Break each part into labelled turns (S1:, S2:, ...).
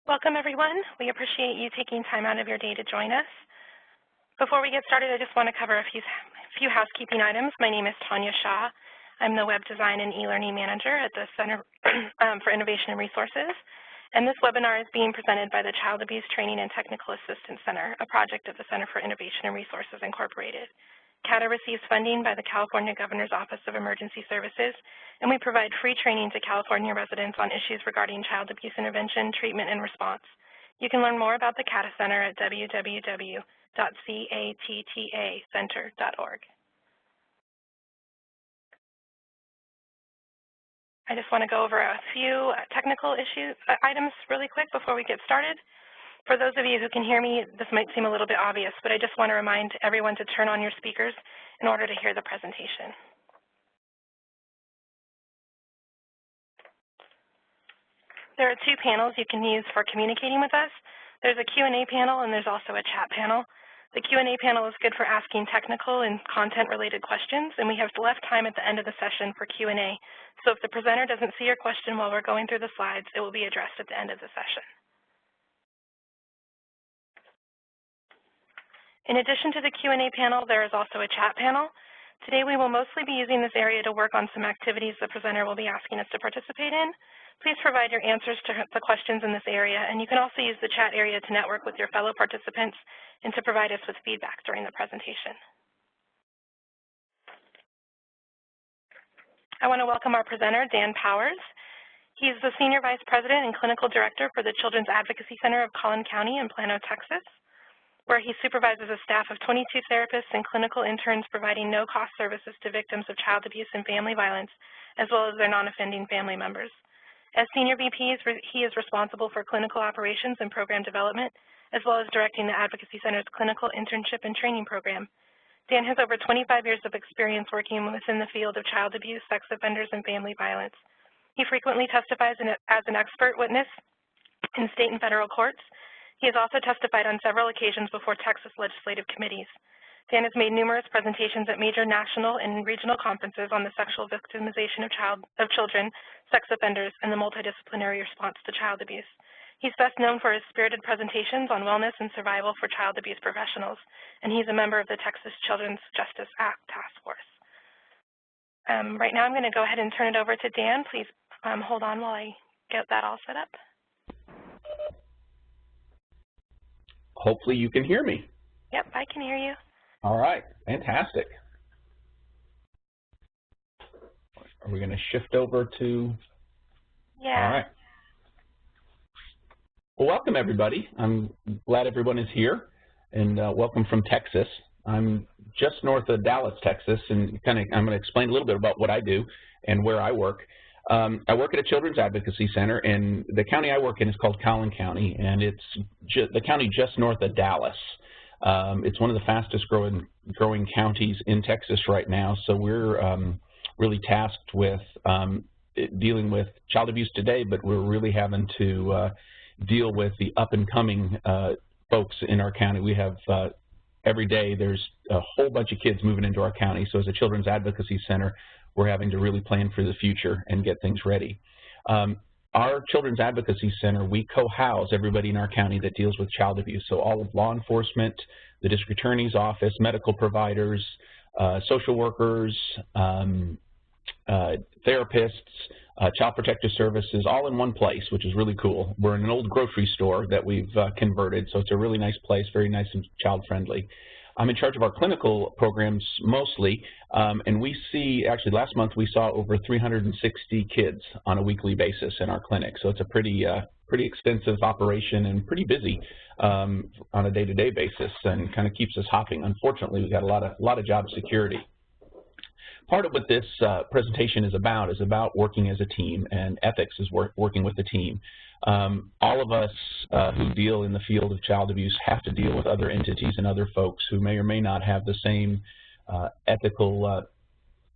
S1: Welcome, everyone. We appreciate you taking time out of your day to join us. Before we get started, I just want to cover a few housekeeping items. My name is Tanya Shaw. I'm the Web Design and E-Learning Manager at the Center for Innovation and Resources. And this webinar is being presented by the Child Abuse Training and Technical Assistance Center, a project of the Center for Innovation and Resources, Incorporated. CATA receives funding by the California Governor's Office of Emergency Services, and we provide free training to California residents on issues regarding child abuse intervention, treatment, and response. You can learn more about the CATA Center at www.cattacenter.org. I just want to go over a few technical items really quick before we get started. For those of you who can hear me, this might seem a little bit obvious, but I just want to remind everyone to turn on your speakers in order to hear the presentation. There are two panels you can use for communicating with us. There's a Q&A panel and there's also a chat panel. The Q&A panel is good for asking technical and content-related questions, and we have left time at the end of the session for Q&A. So if the presenter doesn't see your question while we're going through the slides, it will be addressed at the end of the session. In addition to the Q&A panel, there is also a chat panel. Today we will mostly be using this area to work on some activities the presenter will be asking us to participate in. Please provide your answers to the questions in this area, and you can also use the chat area to network with your fellow participants and to provide us with feedback during the presentation. I want to welcome our presenter, Dan Powers. He's the Senior Vice President and Clinical Director for the Children's Advocacy Center of Collin County in Plano, Texas, where he supervises a staff of 22 therapists and clinical interns providing no-cost services to victims of child abuse and family violence, as well as their non-offending family members. As Senior VP, he is responsible for clinical operations and program development, as well as directing the Advocacy Center's clinical internship and training program. Dan has over 25 years of experience working within the field of child abuse, sex offenders, and family violence. He frequently testifies as an expert witness in state and federal courts. He has also testified on several occasions before Texas legislative committees. Dan has made numerous presentations at major national and regional conferences on the sexual victimization of children, sex offenders, and the multidisciplinary response to child abuse. He's best known for his spirited presentations on wellness and survival for child abuse professionals, and he's a member of the Texas Children's Justice Act Task Force. Right now I'm going to go ahead and turn it over to Dan. Please hold on while I get that all set up.
S2: Hopefully you can hear me.
S1: Yep, I can hear you.
S2: All right, fantastic. Are we going to shift over to?
S1: Yeah.
S2: All right. Well, welcome everybody. I'm glad everyone is here, and welcome from Texas. I'm just north of Dallas, Texas, and I'm going to explain a little bit about what I do and where I work. I work at a Children's Advocacy Center, and the county I work in is called Collin County, and it's the county just north of Dallas. It's one of the fastest growing counties in Texas right now, so we're really tasked with dealing with child abuse today, but we're really having to deal with the up-and-coming folks in our county. We have every day there's a whole bunch of kids moving into our county, so as a Children's Advocacy Center, we're having to really plan for the future and get things ready. Our Children's Advocacy Center, we co-house everybody in our county that deals with child abuse. So all of law enforcement, the district attorney's office, medical providers, social workers, therapists, child protective services, all in one place, which is really cool. We're in an old grocery store that we've converted, so it's a really nice place, very nice and child-friendly. I'm in charge of our clinical programs mostly, and we see, actually last month we saw over 360 kids on a weekly basis in our clinic. So it's a pretty extensive operation and pretty busy on a day-to-day basis, and kind of keeps us hopping. Unfortunately, we've got a lot of job security. Part of what this presentation is about working as a team, and ethics is working with the team. All of us who deal in the field of child abuse have to deal with other entities and other folks who may or may not have the same ethical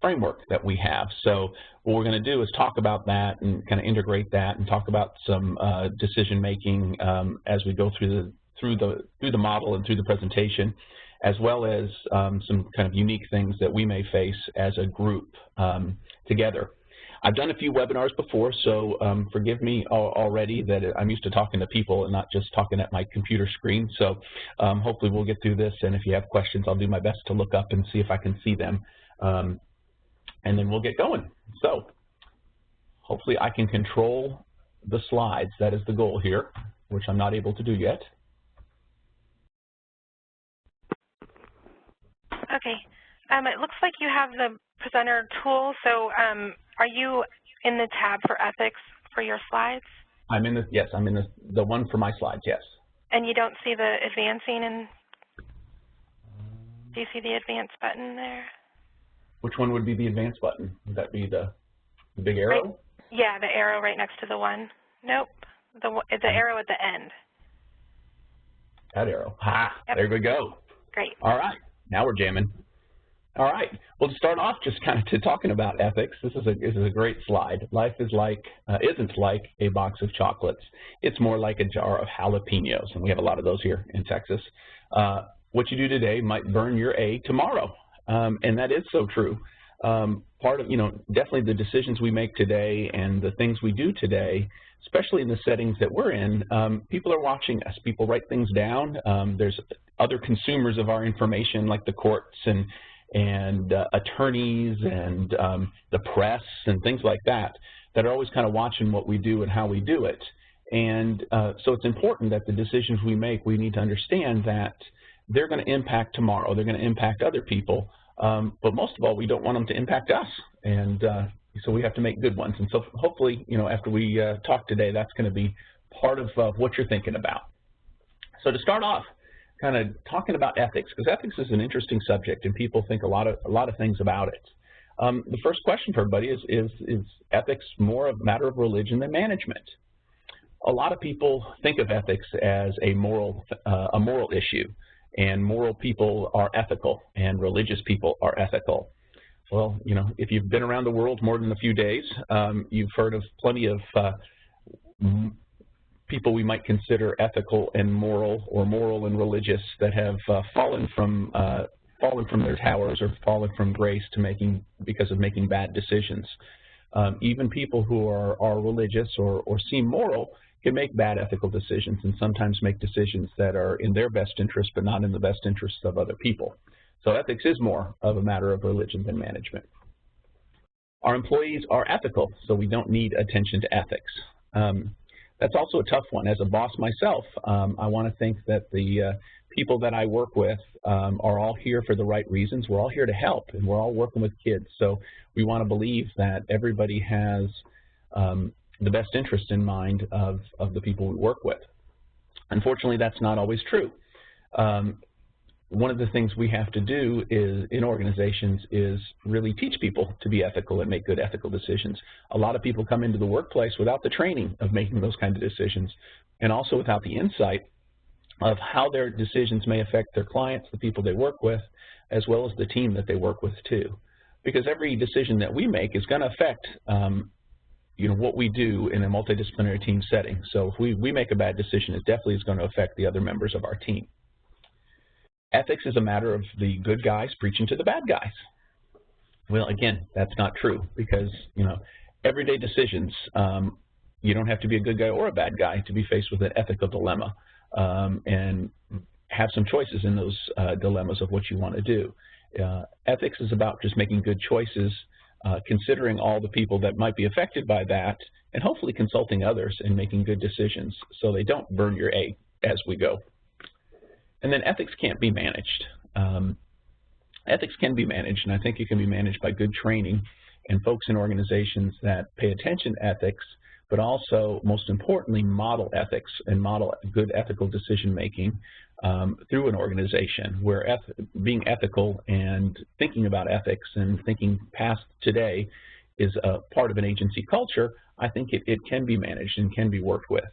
S2: framework that we have. So what we're going to do is talk about that and kind of integrate that and talk about some decision making as we go through the model and through the presentation, as well as some kind of unique things that we may face as a group together. I've done a few webinars before, so forgive me already that I'm used to talking to people and not just talking at my computer screen. So hopefully we'll get through this, and if you have questions, I'll do my best to look up and see if I can see them. And then we'll get going. So hopefully I can control the slides. That is the goal here, which I'm not able to do yet.
S1: Okay. It looks like you have the presenter tool. So are you in the tab for ethics for your slides?
S2: I'm in the, yes, I'm in the one for my slides, yes.
S1: And you don't see the advancing, and do you see the advance button there?
S2: Which one would be the advance button? Would that be the big arrow?
S1: Right. Yeah, the arrow right next to the one. Nope, the arrow at the end.
S2: That arrow. Ha, yep. There we go.
S1: Great.
S2: All right, now we're jamming. All right, well, to start off just kind of talking about ethics, this is a great slide. Life is like, isn't like a box of chocolates. It's more like a jar of jalapenos, and we have a lot of those here in Texas. What you do today might burn your A tomorrow, and that is so true. Part of, definitely the decisions we make today and the things we do today, especially in the settings that we're in, people are watching us. People write things down. There's other consumers of our information, like the courts and attorneys and the press and things like that are always kind of watching what we do and how we do it. And so it's important that the decisions we make, we need to understand that they're going to impact tomorrow. They're going to impact other people. But most of all, we don't want them to impact us. And so we have to make good ones. And so hopefully, after we talk today, that's going to be part of what you're thinking about. So to start off, kind of talking about ethics, because ethics is an interesting subject and people think a lot of things about it. The first question for everybody is ethics more a matter of religion than management? A lot of people think of ethics as a moral issue, and moral people are ethical and religious people are ethical. Well, if you've been around the world more than a few days, you've heard of plenty of people we might consider ethical and moral, or moral and religious, that have fallen from their towers or fallen from grace because of making bad decisions. Even people who are religious or seem moral can make bad ethical decisions, and sometimes make decisions that are in their best interest but not in the best interests of other people. So ethics is more of a matter of religion than management. Our employees are ethical, so we don't need attention to ethics. That's also a tough one. As a boss myself, I want to think that the people that I work with are all here for the right reasons. We're all here to help, and we're all working with kids. So we want to believe that everybody has the best interest in mind of the people we work with. Unfortunately, that's not always true. One of the things we have to do in organizations is really teach people to be ethical and make good ethical decisions. A lot of people come into the workplace without the training of making those kinds of decisions, and also without the insight of how their decisions may affect their clients, the people they work with, as well as the team that they work with too. Because every decision that we make is going to affect what we do in a multidisciplinary team setting. So if we make a bad decision, it definitely is going to affect the other members of our team. Ethics is a matter of the good guys preaching to the bad guys. Well, again, that's not true, because everyday decisions, you don't have to be a good guy or a bad guy to be faced with an ethical dilemma, and have some choices in those dilemmas of what you want to do. Ethics is about just making good choices, considering all the people that might be affected by that, and hopefully consulting others and making good decisions so they don't burn your A as we go. And then ethics can't be managed. Ethics can be managed, and I think it can be managed by good training and folks in organizations that pay attention to ethics, but also, most importantly, model ethics and model good ethical decision-making through an organization, where being ethical and thinking about ethics and thinking past today is a part of an agency culture. I think it can be managed and can be worked with.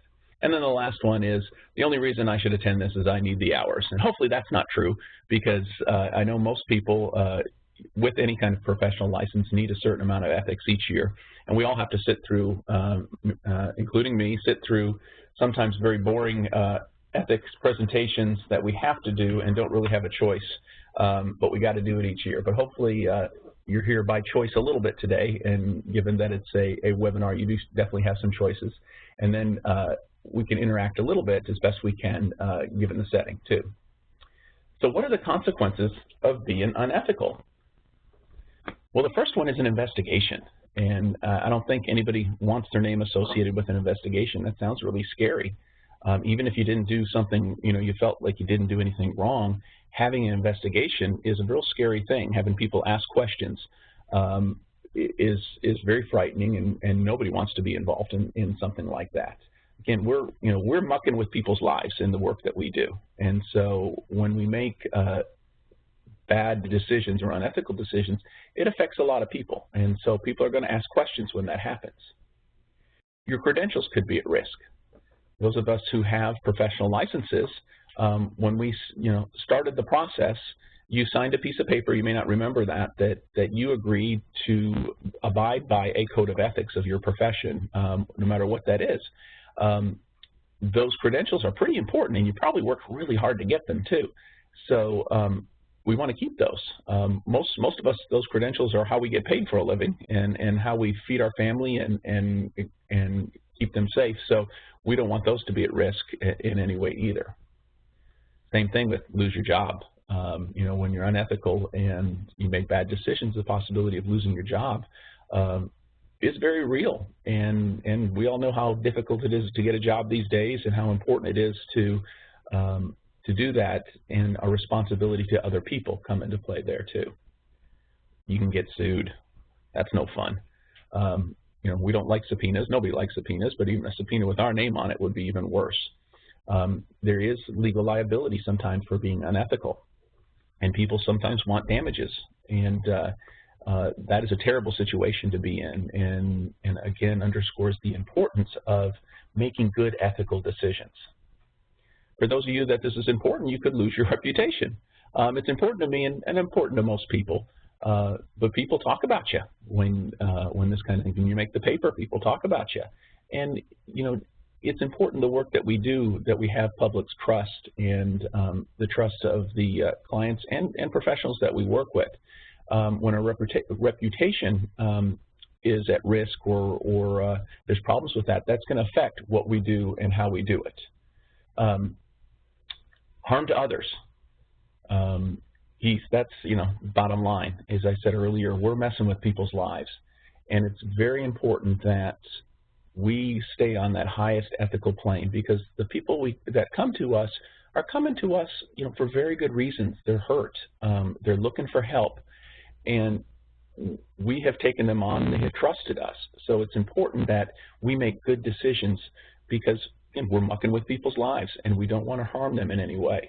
S2: And then the last one is, the only reason I should attend this is I need the hours. And hopefully that's not true, because I know most people with any kind of professional license need a certain amount of ethics each year. And we all have to sit through, including me, sit through sometimes very boring ethics presentations that we have to do and don't really have a choice, but we got to do it each year. But hopefully you're here by choice a little bit today, and given that it's a webinar, you do definitely have some choices. And then we can interact a little bit as best we can given the setting too. So what are the consequences of being unethical? Well, the first one is an investigation. And I don't think anybody wants their name associated with an investigation. That sounds really scary. Even if you didn't do something, you felt like you didn't do anything wrong, having an investigation is a real scary thing. Having people ask questions is very frightening, and nobody wants to be involved in something like that. Again, we're mucking with people's lives in the work that we do. And so when we make bad decisions or unethical decisions, it affects a lot of people. And so people are going to ask questions when that happens. Your credentials could be at risk. Those of us who have professional licenses, when we started the process, you signed a piece of paper, you may not remember that you agreed to abide by a code of ethics of your profession, no matter what that is. Those credentials are pretty important, and you probably worked really hard to get them too. So we want to keep those. Most of us, those credentials are how we get paid for a living and how we feed our family and keep them safe. So we don't want those to be at risk in any way either. Same thing with lose your job. When you're unethical and you make bad decisions, the possibility of losing your job is very real. And we all know how difficult it is to get a job these days and how important it is to do that, and our responsibility to other people come into play there too. You can get sued. That's no fun. We don't like subpoenas. Nobody likes subpoenas, but even a subpoena with our name on it would be even worse. There is legal liability sometimes for being unethical, and people sometimes want damages, and that is a terrible situation to be in, and again underscores the importance of making good ethical decisions. For those of you that this is important, you could lose your reputation. It's important to me and important to most people, but people talk about you when this kind of thing, when you make the paper, people talk about you. And, it's important the work that we do, that we have public's trust and the trust of the clients and professionals that we work with. When our reputation is at risk or there's problems with that, that's going to affect what we do and how we do it. Harm to others. That's, bottom line. As I said earlier, we're messing with people's lives. And it's very important that we stay on that highest ethical plane, because the people that come to us are coming to us, for very good reasons. They're hurt. They're looking for help. And we have taken them on, and they have trusted us. So it's important that we make good decisions, because we're mucking with people's lives, and we don't want to harm them in any way.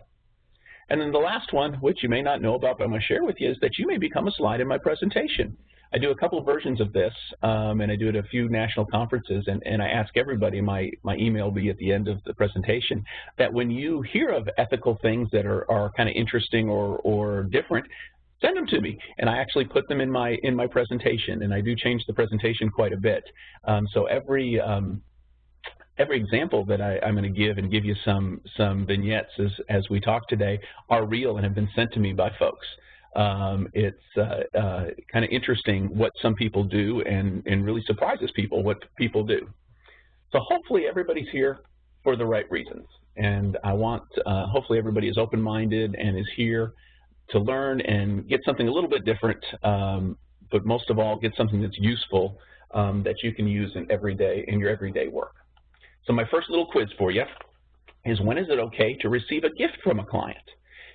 S2: And then the last one, which you may not know about, but I'm going to share with you, is that you may become a slide in my presentation. I do a couple of versions of this, and I do it at a few national conferences, and I ask everybody, my email will be at the end of the presentation, that when you hear of ethical things that are kind of interesting or different, send them to me, and I actually put them in my presentation, and I do change the presentation quite a bit. So every example that I'm going to give you some vignettes as we talk today are real and have been sent to me by folks. It's kind of interesting what some people do, and really surprises people what people do. So hopefully everybody's here for the right reasons, and I want hopefully everybody is open-minded and is here to learn and get something a little bit different, but most of all get something that's useful that you can use in your everyday work. So my first little quiz for you is, when is it okay to receive a gift from a client?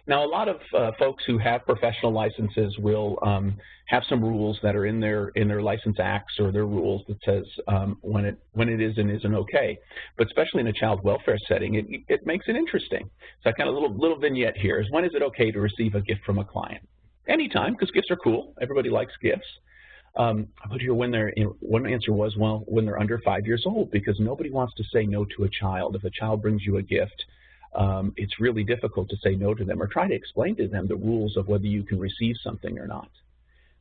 S2: Now, a lot of folks who have professional licenses will have some rules that are in their license acts or their rules that says when it is and isn't okay. But especially in a child welfare setting, it makes it interesting. So I kind of little vignette here is, when is it okay to receive a gift from a client? Anytime, because gifts are cool. Everybody likes gifts. I put here one answer was, well, when they're under 5 years old, because nobody wants to say no to a child. If a child brings you a gift, it's really difficult to say no to them or try to explain to them the rules of whether you can receive something or not.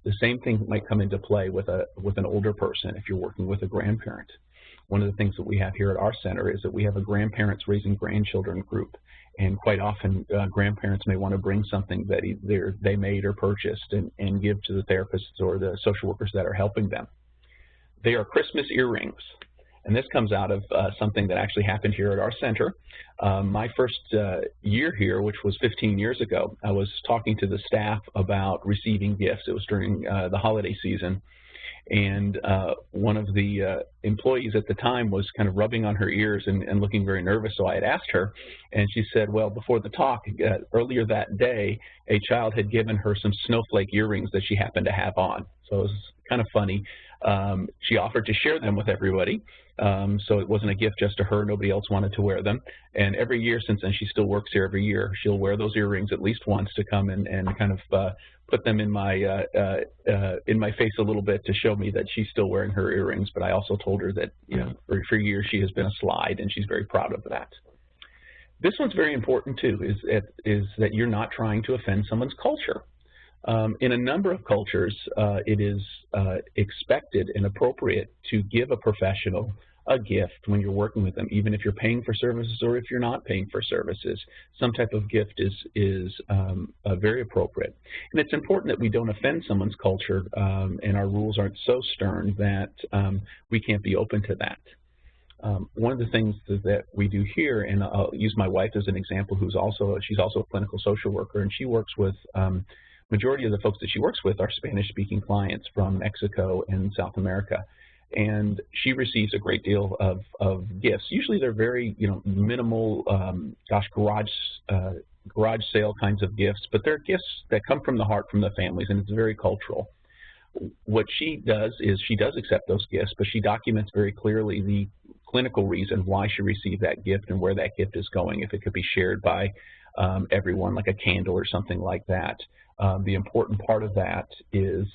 S2: The same thing might come into play with an older person if you're working with a grandparent. One of the things that we have here at our center is that we have a grandparents raising grandchildren group, and quite often grandparents may want to bring something that either they made or purchased and give to the therapists or the social workers that are helping them. They are Christmas earrings. And this comes out of something that actually happened here at our center. My first year here, which was 15 years ago, I was talking to the staff about receiving gifts. It was during the holiday season. And one of the employees at the time was kind of rubbing on her ears and looking very nervous. So I had asked her, and she said, well, before the talk, earlier that day, a child had given her some snowflake earrings that she happened to have on. So it was kind of funny. She offered to share them with everybody. So it wasn't a gift just to her. Nobody else wanted to wear them. And every year since then, she still works here every year. She'll wear those earrings at least once to come and kind of put them in my face a little bit to show me that she's still wearing her earrings. But I also told her that, you know, for years she has been a slide, and she's very proud of that. This one's very important too, is that you're not trying to offend someone's culture. In a number of cultures, it is expected and appropriate to give a professional a gift when you're working with them, even if you're paying for services or if you're not paying for services. Some type of gift is very appropriate. And it's important that we don't offend someone's culture, and our rules aren't so stern that we can't be open to that. One of the things that we do here, and I'll use my wife as an example, she's also a clinical social worker, and she works with majority of the folks that she works with are Spanish-speaking clients from Mexico and South America. And she receives a great deal of gifts. Usually they're very, minimal, garage sale kinds of gifts, but they're gifts that come from the heart from the families, and it's very cultural. What she does is she does accept those gifts, but she documents very clearly the clinical reason why she received that gift and where that gift is going, if it could be shared by everyone, like a candle or something like that. The important part of that is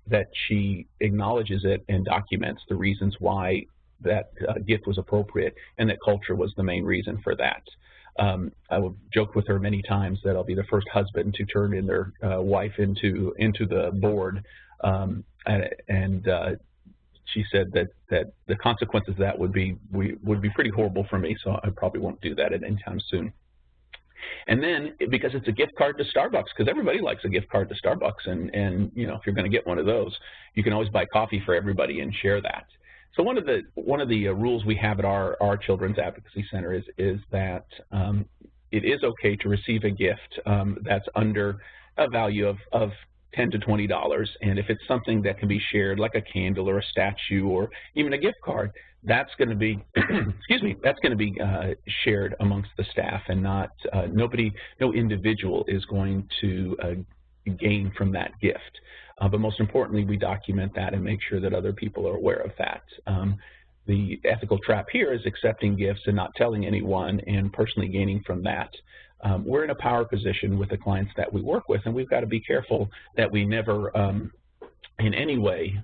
S2: that she acknowledges it and documents the reasons why that gift was appropriate, and that culture was the main reason for that. I will joke with her many times that I'll be the first husband to turn in their wife into the board, and she said that the consequences of that would be pretty horrible for me, so I probably won't do that at any time soon. And then, because it's a gift card to Starbucks, because everybody likes a gift card to Starbucks, and if you're going to get one of those, you can always buy coffee for everybody and share that. So one of the rules we have at our Children's Advocacy Center is that it is okay to receive a gift that's under a value of $10 to $20, and if it's something that can be shared, like a candle or a statue or even a gift card, that's going to be that's going to be shared amongst the staff, and not no individual is going to gain from that gift. But most importantly, we document that and make sure that other people are aware of that. The ethical trap here is accepting gifts and not telling anyone and personally gaining from that. We're in a power position with the clients that we work with, and we've got to be careful that we never in any way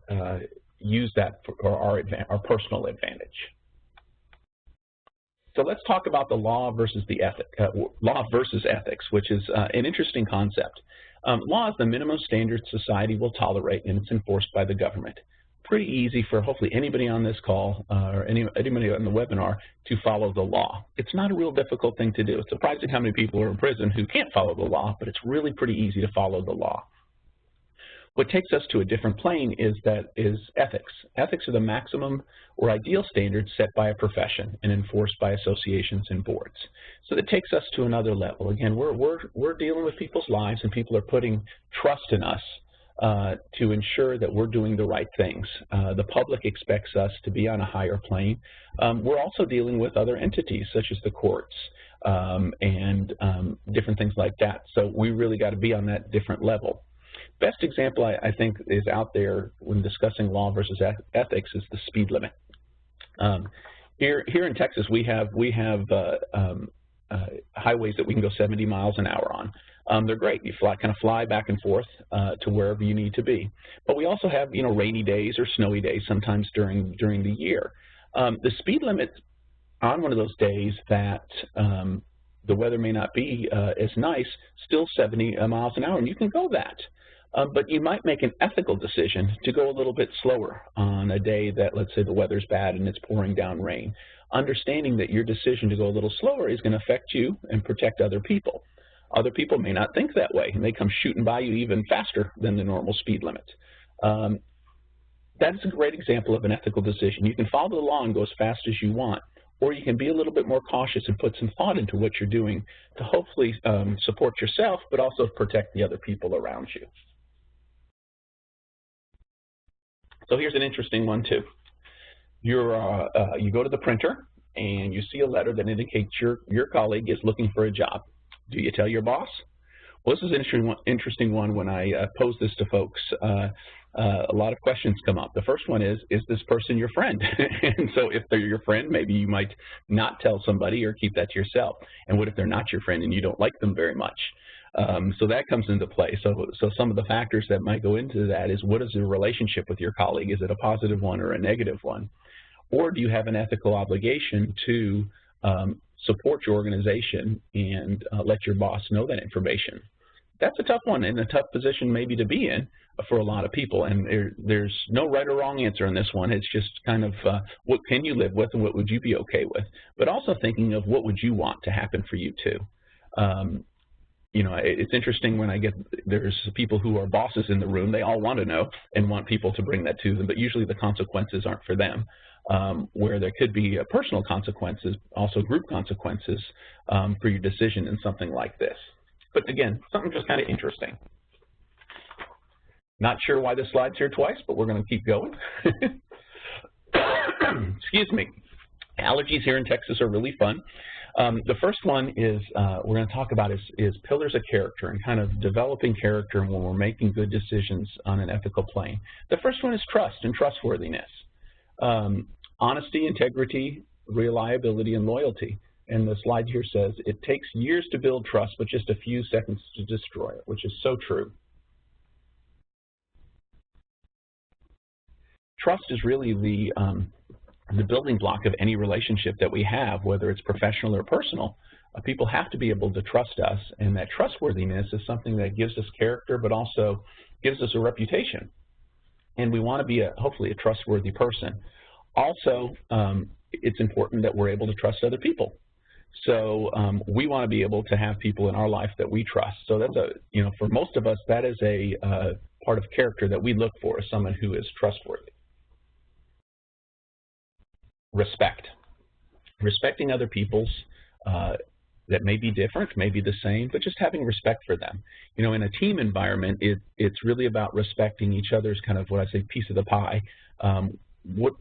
S2: use that for our personal advantage. So let's talk about the law versus the law versus ethics, which is an interesting concept. Law is the minimum standard society will tolerate, and it's enforced by the government. Pretty easy for hopefully anybody on this call or anybody on the webinar to follow the law. It's not a real difficult thing to do. It's surprising how many people are in prison who can't follow the law, but it's really pretty easy to follow the law. What takes us to a different plane is ethics. Ethics are the maximum or ideal standards set by a profession and enforced by associations and boards. So that takes us to another level. Again, we're dealing with people's lives, and people are putting trust in us to ensure that we're doing the right things. The public expects us to be on a higher plane. We're also dealing with other entities such as the courts and different things like that. So we really got to be on that different level. Best example I think is out there when discussing law versus ethics is the speed limit. Here in Texas, we have highways that we can go 70 miles an hour on. They're great. You kind of fly back and forth to wherever you need to be. But we also have rainy days or snowy days sometimes during the year. The speed limit on one of those days that the weather may not be as nice, still 70 miles an hour, and you can go that. But you might make an ethical decision to go a little bit slower on a day that, let's say, the weather's bad and it's pouring down rain. understanding that your decision to go a little slower is going to affect you and protect other people. Other people may not think that way, and they come shooting by you even faster than the normal speed limit. That's a great example of an ethical decision. You can follow the law and go as fast as you want, or you can be a little bit more cautious and put some thought into what you're doing to hopefully support yourself, but also protect the other people around you. So here's an interesting one too. You go to the printer and you see a letter that indicates your colleague is looking for a job. Do you tell your boss? Well, this is an interesting one. When I pose this to folks, a lot of questions come up. The first one is this person your friend? And so if they're your friend, maybe you might not tell somebody or keep that to yourself. And what if they're not your friend and you don't like them very much? So that comes into play. So some of the factors that might go into that is, what is the relationship with your colleague? Is it a positive one or a negative one? Or do you have an ethical obligation to support your organization and let your boss know that information? That's a tough one and a tough position maybe to be in for a lot of people. And there's no right or wrong answer on this one. It's just kind of what can you live with and what would you be okay with? But also thinking of what would you want to happen for you too. You know, it's interesting when there's people who are bosses in the room. They all want to know and want people to bring that to them, but usually the consequences aren't for them. Where there could be personal consequences, also group consequences for your decision in something like this. But again, something just kind of interesting. Not sure why this slide's here twice, but we're going to keep going. Excuse me. Allergies here in Texas are really fun. The first one is we're going to talk about is pillars of character and kind of developing character when we're making good decisions on an ethical plane. The first one is trust and trustworthiness. Honesty, integrity, reliability, and loyalty. And the slide here says, it takes years to build trust, but just a few seconds to destroy it, which is so true. Trust is really the building block of any relationship that we have, whether it's professional or personal. People have to be able to trust us, and that trustworthiness is something that gives us character, but also gives us a reputation. And we want to be hopefully a trustworthy person. Also, it's important that we're able to trust other people. So we want to be able to have people in our life that we trust. So that's for most of us, that is a part of character that we look for, as someone who is trustworthy. Respect. Respecting other people's that may be different, may be the same, but just having respect for them. You know, in a team environment, it's really about respecting each other's kind of what I say piece of the pie. What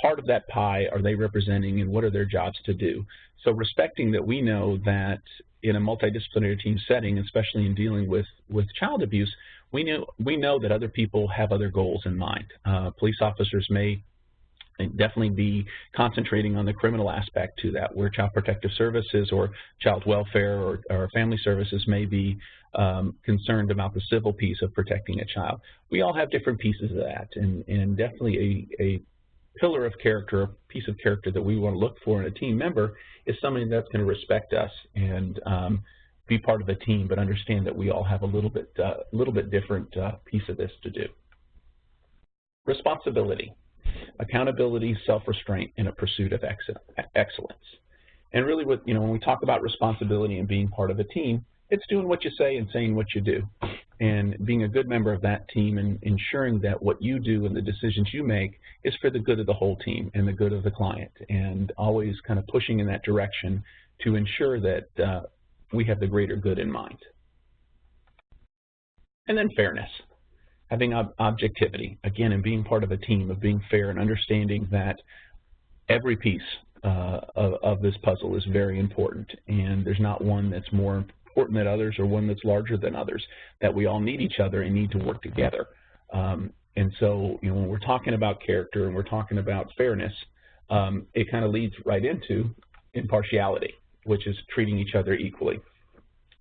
S2: part of that pie are they representing, and what are their jobs to do? So respecting that we know that in a multidisciplinary team setting, especially in dealing with child abuse, we know that other people have other goals in mind. Police officers may definitely be concentrating on the criminal aspect to that, where Child Protective Services or Child Welfare or Family Services may be concerned about the civil piece of protecting a child. We all have different pieces of that, and definitely a pillar of character, a piece of character that we want to look for in a team member is somebody that's going to respect us and be part of a team, but understand that we all have a little bit different piece of this to do. Responsibility, accountability, self-restraint, and a pursuit of excellence. And really, when we talk about responsibility and being part of a team, it's doing what you say and saying what you do, and being a good member of that team and ensuring that what you do and the decisions you make is for the good of the whole team and the good of the client, and always kind of pushing in that direction to ensure that we have the greater good in mind. And then fairness, having objectivity, again, and being part of a team, of being fair and understanding that every piece of this puzzle is very important, and there's not one that's more important than others or one that's larger than others, that we all need each other and need to work together. And so, when we're talking about character and we're talking about fairness, it kind of leads right into impartiality, which is treating each other equally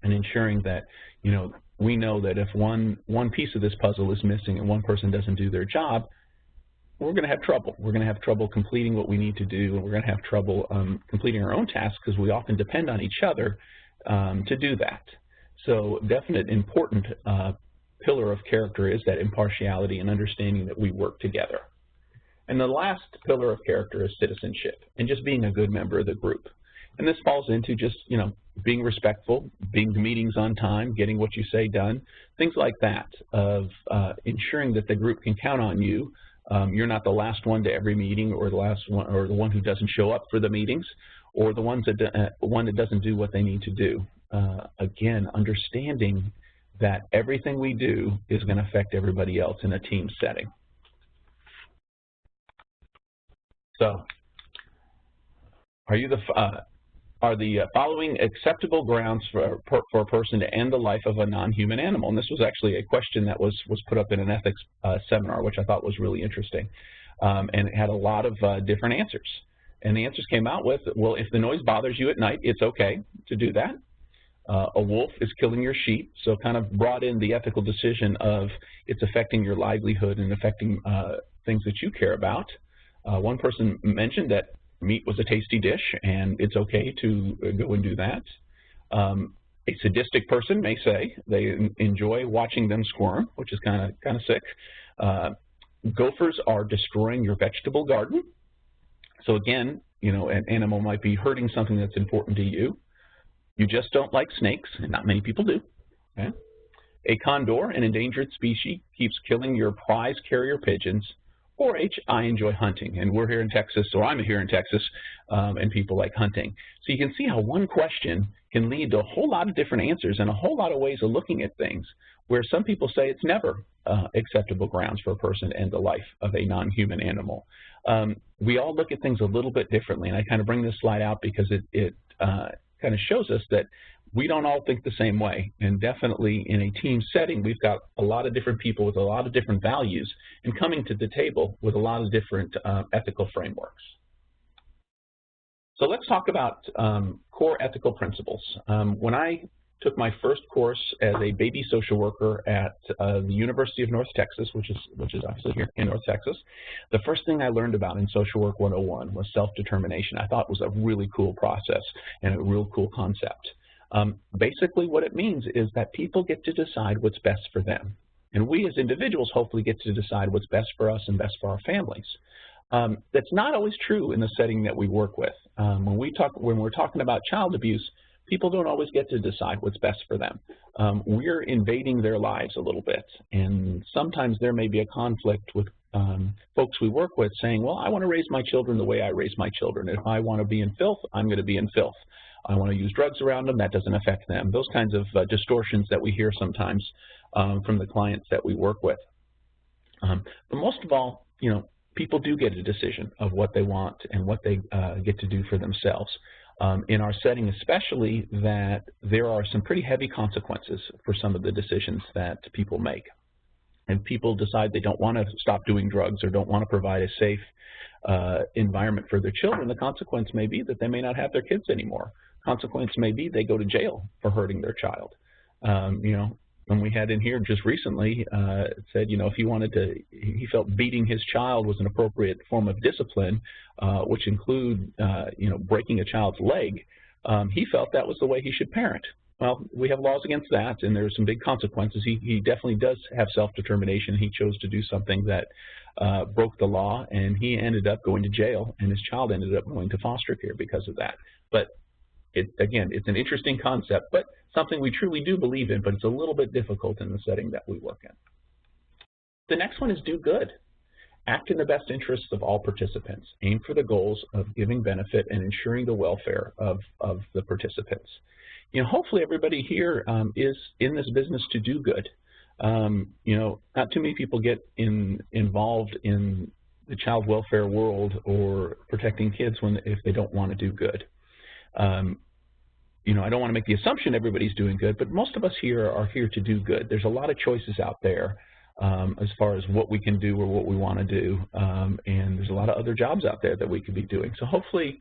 S2: and ensuring that, we know that if one piece of this puzzle is missing and one person doesn't do their job, we're going to have trouble. We're going to have trouble completing what we need to do, and we're going to have trouble completing our own tasks, because we often depend on each other to do that. So definite important pillar of character is that impartiality and understanding that we work together. And the last pillar of character is citizenship and just being a good member of the group. And this falls into just, being respectful, being to meetings on time, getting what you say done, things like that, of ensuring that the group can count on you. You're not the last one to every meeting, or the last one, or the one who doesn't show up for the meetings, or the one that doesn't do what they need to do. Again, understanding that everything we do is going to affect everybody else in a team setting. So, are the following acceptable grounds for a person to end the life of a non-human animal? And this was actually a question that was put up in an ethics seminar, which I thought was really interesting. And it had a lot of different answers. And the answers came out with, well, if the noise bothers you at night, it's okay to do that. A wolf is killing your sheep, so kind of brought in the ethical decision of it's affecting your livelihood and affecting things that you care about. One person mentioned that meat was a tasty dish, and it's okay to go and do that. A sadistic person may say they enjoy watching them squirm, which is kind of sick. Gophers are destroying your vegetable garden. So again, an animal might be hurting something that's important to you. You just don't like snakes, and not many people do. Okay? A condor, an endangered species, keeps killing your prize carrier pigeons. Or H, I enjoy hunting, and we're here in Texas, or I'm here in Texas, and people like hunting. So you can see how one question can lead to a whole lot of different answers and a whole lot of ways of looking at things, where some people say it's never acceptable grounds for a person to end the life of a non-human animal. We all look at things a little bit differently, and I kind of bring this slide out because it kind of shows us that we don't all think the same way, and definitely in a team setting, we've got a lot of different people with a lot of different values and coming to the table with a lot of different ethical frameworks. So let's talk about core ethical principles. When I took my first course as a baby social worker at the University of North Texas, which is actually here in North Texas, the first thing I learned about in Social Work 101 was self-determination. I thought it was a really cool process and a real cool concept. Basically what it means is that people get to decide what's best for them. And we as individuals hopefully get to decide what's best for us and best for our families. That's not always true in the setting that we work with. When we're talking about child abuse, people don't always get to decide what's best for them. We're invading their lives a little bit. And sometimes there may be a conflict with folks we work with saying, well, I want to raise my children the way I raise my children. If I want to be in filth, I'm going to be in filth. I want to use drugs around them, that doesn't affect them. Those kinds of distortions that we hear sometimes from the clients that we work with. But most of all, people do get a decision of what they want and what they get to do for themselves. In our setting especially, that there are some pretty heavy consequences for some of the decisions that people make. And people decide they don't want to stop doing drugs or don't want to provide a safe environment for their children. The consequence may be that they may not have their kids anymore. Consequence may be they go to jail for hurting their child. When we had in here just recently, it said, if he felt beating his child was an appropriate form of discipline, which include, breaking a child's leg, he felt that was the way he should parent. Well, we have laws against that, and there's some big consequences. He definitely does have self-determination. He chose to do something that broke the law, and he ended up going to jail, and his child ended up going to foster care because of that. But again, it's an interesting concept, but something we truly do believe in, but it's a little bit difficult in the setting that we work in. The next one is do good. Act in the best interests of all participants. Aim for the goals of giving benefit and ensuring the welfare of the participants. Hopefully everybody here is in this business to do good. Not too many people get involved in the child welfare world or protecting kids if they don't want to do good. I don't want to make the assumption everybody's doing good, but most of us here are here to do good. There's a lot of choices out there as far as what we can do or what we want to do, and there's a lot of other jobs out there that we could be doing. So hopefully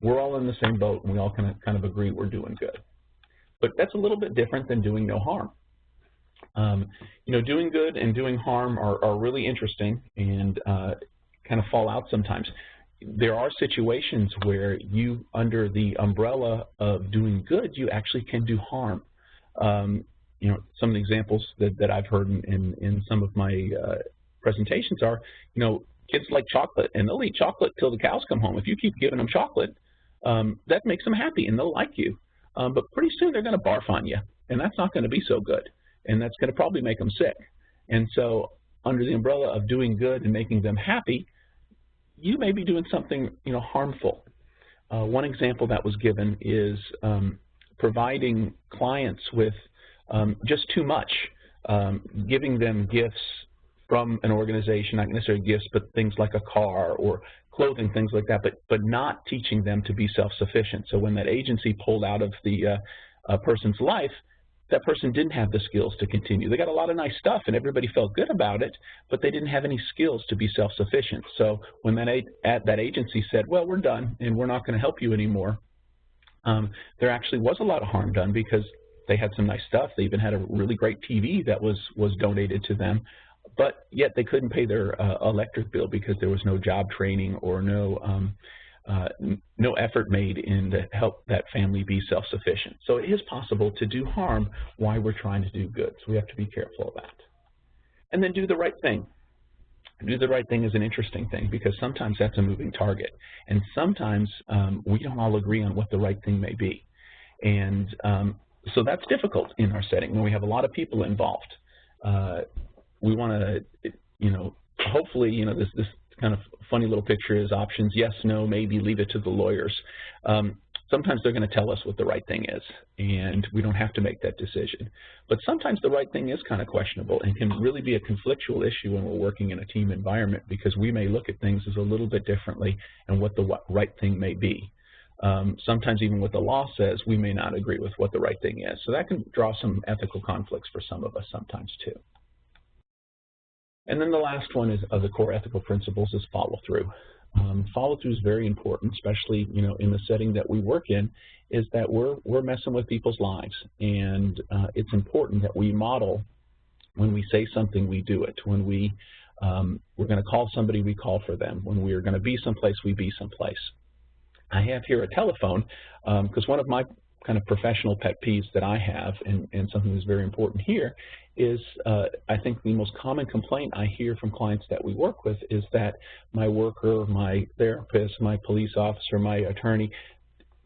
S2: we're all in the same boat and we all kind of agree we're doing good. But that's a little bit different than doing no harm. Doing good and doing harm are really interesting and kind of fall out sometimes. There are situations where you, under the umbrella of doing good, you actually can do harm. Some of the examples that I've heard in some of my presentations are, kids like chocolate, and they'll eat chocolate till the cows come home. If you keep giving them chocolate, that makes them happy, and they'll like you. But pretty soon they're going to barf on you, and that's not going to be so good, and that's going to probably make them sick. And so under the umbrella of doing good and making them happy, you may be doing something harmful. One example that was given is providing clients with just too much, giving them gifts from an organization, not necessarily gifts, but things like a car or clothing, things like that, but not teaching them to be self-sufficient. So when that agency pulled out of the person's life, that person didn't have the skills to continue. They got a lot of nice stuff, and everybody felt good about it, but they didn't have any skills to be self-sufficient. So when that agency said, well, we're done, and we're not going to help you anymore, there actually was a lot of harm done because they had some nice stuff. They even had a really great TV that was donated to them, but yet they couldn't pay their electric bill because there was no job training or no effort made in to help that family be self-sufficient. So it is possible to do harm while we're trying to do good. So we have to be careful of that. And then do the right thing. Do the right thing is an interesting thing because sometimes that's a moving target. And sometimes we don't all agree on what the right thing may be. And so that's difficult in our setting when we have a lot of people involved. We want to, hopefully, this kind of funny little picture is options, yes, no, maybe, leave it to the lawyers. Sometimes they're going to tell us what the right thing is, and we don't have to make that decision. But sometimes the right thing is kind of questionable and can really be a conflictual issue when we're working in a team environment because we may look at things as a little bit differently and what the right thing may be. Sometimes even what the law says, we may not agree with what the right thing is. So that can draw some ethical conflicts for some of us sometimes too. And then the last one is of the core ethical principles is follow-through. Follow-through is very important, especially in the setting that we work in, is that we're messing with people's lives, and it's important that we model when we say something, we do it. When we're going to call somebody, we call for them. When we're going to be someplace, we be someplace. I have here a telephone because one of my kind of professional pet peeves that I have, and something that's very important here, is I think the most common complaint I hear from clients that we work with is that my worker, my therapist, my police officer, my attorney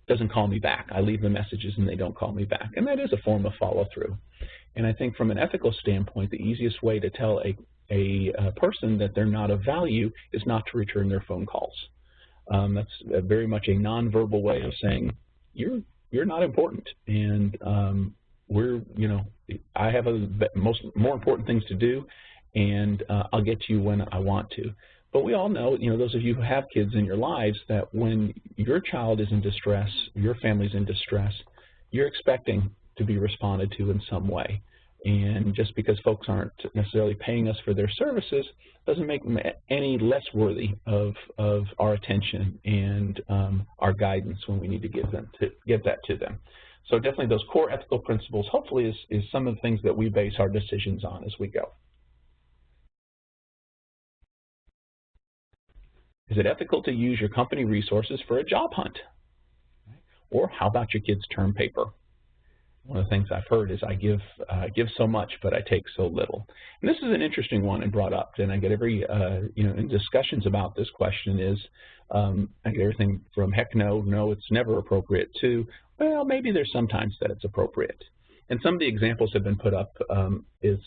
S2: doesn't call me back. I leave the messages and they don't call me back. And that is a form of follow-through. And I think from an ethical standpoint, the easiest way to tell a person that they're not of value is not to return their phone calls. That's very much a nonverbal way of saying you're not important, and I have more important things to do, and I'll get to you when I want to. But we all know, those of you who have kids in your lives, that when your child is in distress, your family's in distress, you're expecting to be responded to in some way. And just because folks aren't necessarily paying us for their services doesn't make them any less worthy of our attention and our guidance when we need to give that to them. So definitely those core ethical principles hopefully is some of the things that we base our decisions on as we go. Is it ethical to use your company resources for a job hunt? Or how about your kid's term paper? One of the things I've heard is I give so much, but I take so little. And this is an interesting one and brought up, and I get every, in discussions about this question is, I get everything from heck no, it's never appropriate, to, well, maybe there's sometimes that it's appropriate. And some of the examples have been put up is,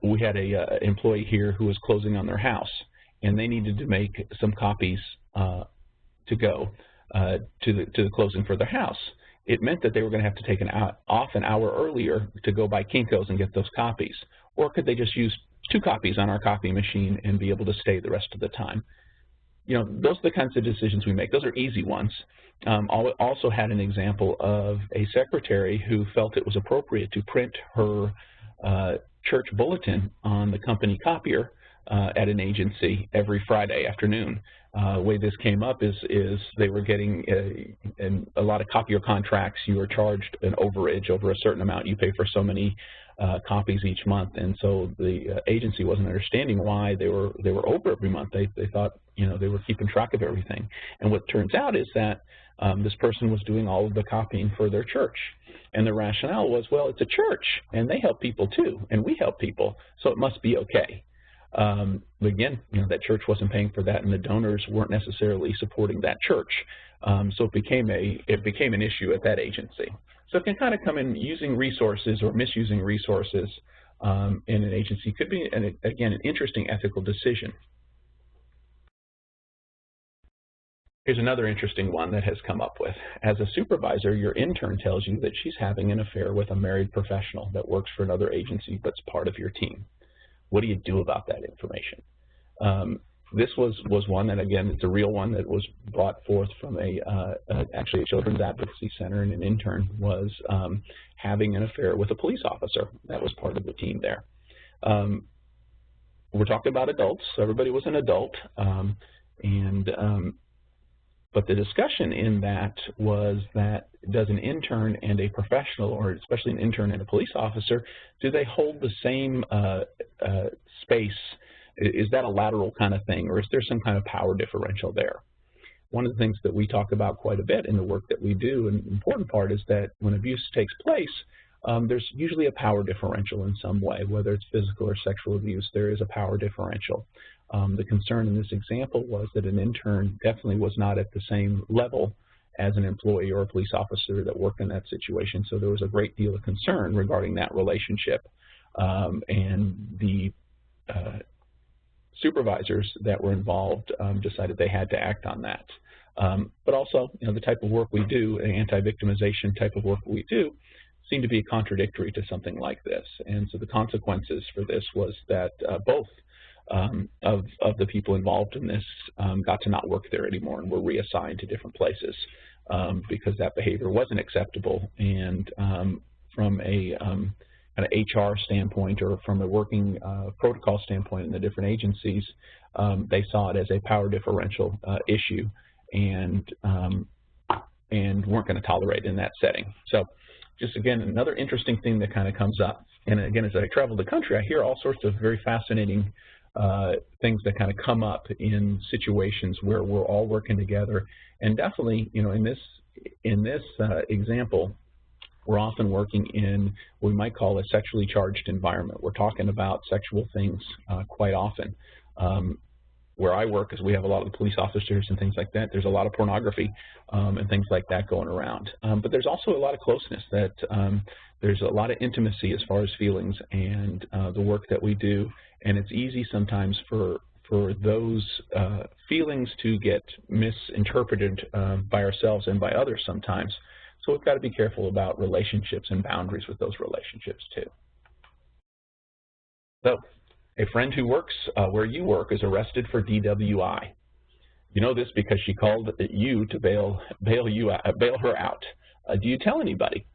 S2: we had a employee here who was closing on their house, and they needed to make some copies to go to the closing for their house. It meant that they were going to have to take off an hour earlier to go by Kinko's and get those copies. Or could they just use 2 copies on our copy machine and be able to stay the rest of the time? Those are the kinds of decisions we make. Those are easy ones. I also had an example of a secretary who felt it was appropriate to print her church bulletin on the company copier at an agency every Friday afternoon. The way this came up is they were getting a lot of copier contracts. You were charged an overage over a certain amount. You pay for so many copies each month, and so the agency wasn't understanding why they were over every month. They thought they were keeping track of everything. And what turns out is that this person was doing all of the copying for their church. And the rationale was, well, it's a church, and they help people too, and we help people, so it must be okay. Again, that church wasn't paying for that, and the donors weren't necessarily supporting that church. So it became an issue at that agency. So it can kind of come in using resources or misusing resources in an agency. Could be, again, an interesting ethical decision. Here's another interesting one that has come up with. As a supervisor, your intern tells you that she's having an affair with a married professional that works for another agency but's part of your team. What do you do about that information? This was one that, again, it's a real one that was brought forth from actually a children's advocacy center, and an intern was having an affair with a police officer that was part of the team there. We're talking about adults. Everybody was an adult, but the discussion in that was that does an intern and a professional, or especially an intern and a police officer, do they hold the same space? Is that a lateral kind of thing, or is there some kind of power differential there? One of the things that we talk about quite a bit in the work that we do, and the important part is that when abuse takes place, there's usually a power differential in some way, whether it's physical or sexual abuse, there is a power differential. The concern in this example was that an intern definitely was not at the same level as an employee or a police officer that worked in that situation, so there was a great deal of concern regarding that relationship, and the supervisors that were involved decided they had to act on that. But also, the type of work we do, anti-victimization type of work we do, seem to be contradictory to something like this, and so the consequences for this was that both of the people involved in this got to not work there anymore and were reassigned to different places because that behavior wasn't acceptable. And from a kind of HR standpoint, or from a working protocol standpoint in the different agencies, they saw it as a power differential issue and weren't going to tolerate it in that setting. So just, again, another interesting thing that kind of comes up. And again, as I travel the country, I hear all sorts of very fascinating things that kind of come up in situations where we're all working together. And definitely, in this example, we're often working in what we might call a sexually charged environment. We're talking about sexual things quite often. Where I work, is we have a lot of the police officers and things like that. There's a lot of pornography and things like that going around. But there's also a lot of closeness, that there's a lot of intimacy as far as feelings and the work that we do. And it's easy sometimes for those feelings to get misinterpreted by ourselves and by others sometimes. So we've got to be careful about relationships and boundaries with those relationships too. So, a friend who works where you work is arrested for DWI. You know this because she called you to bail her out. Do you tell anybody?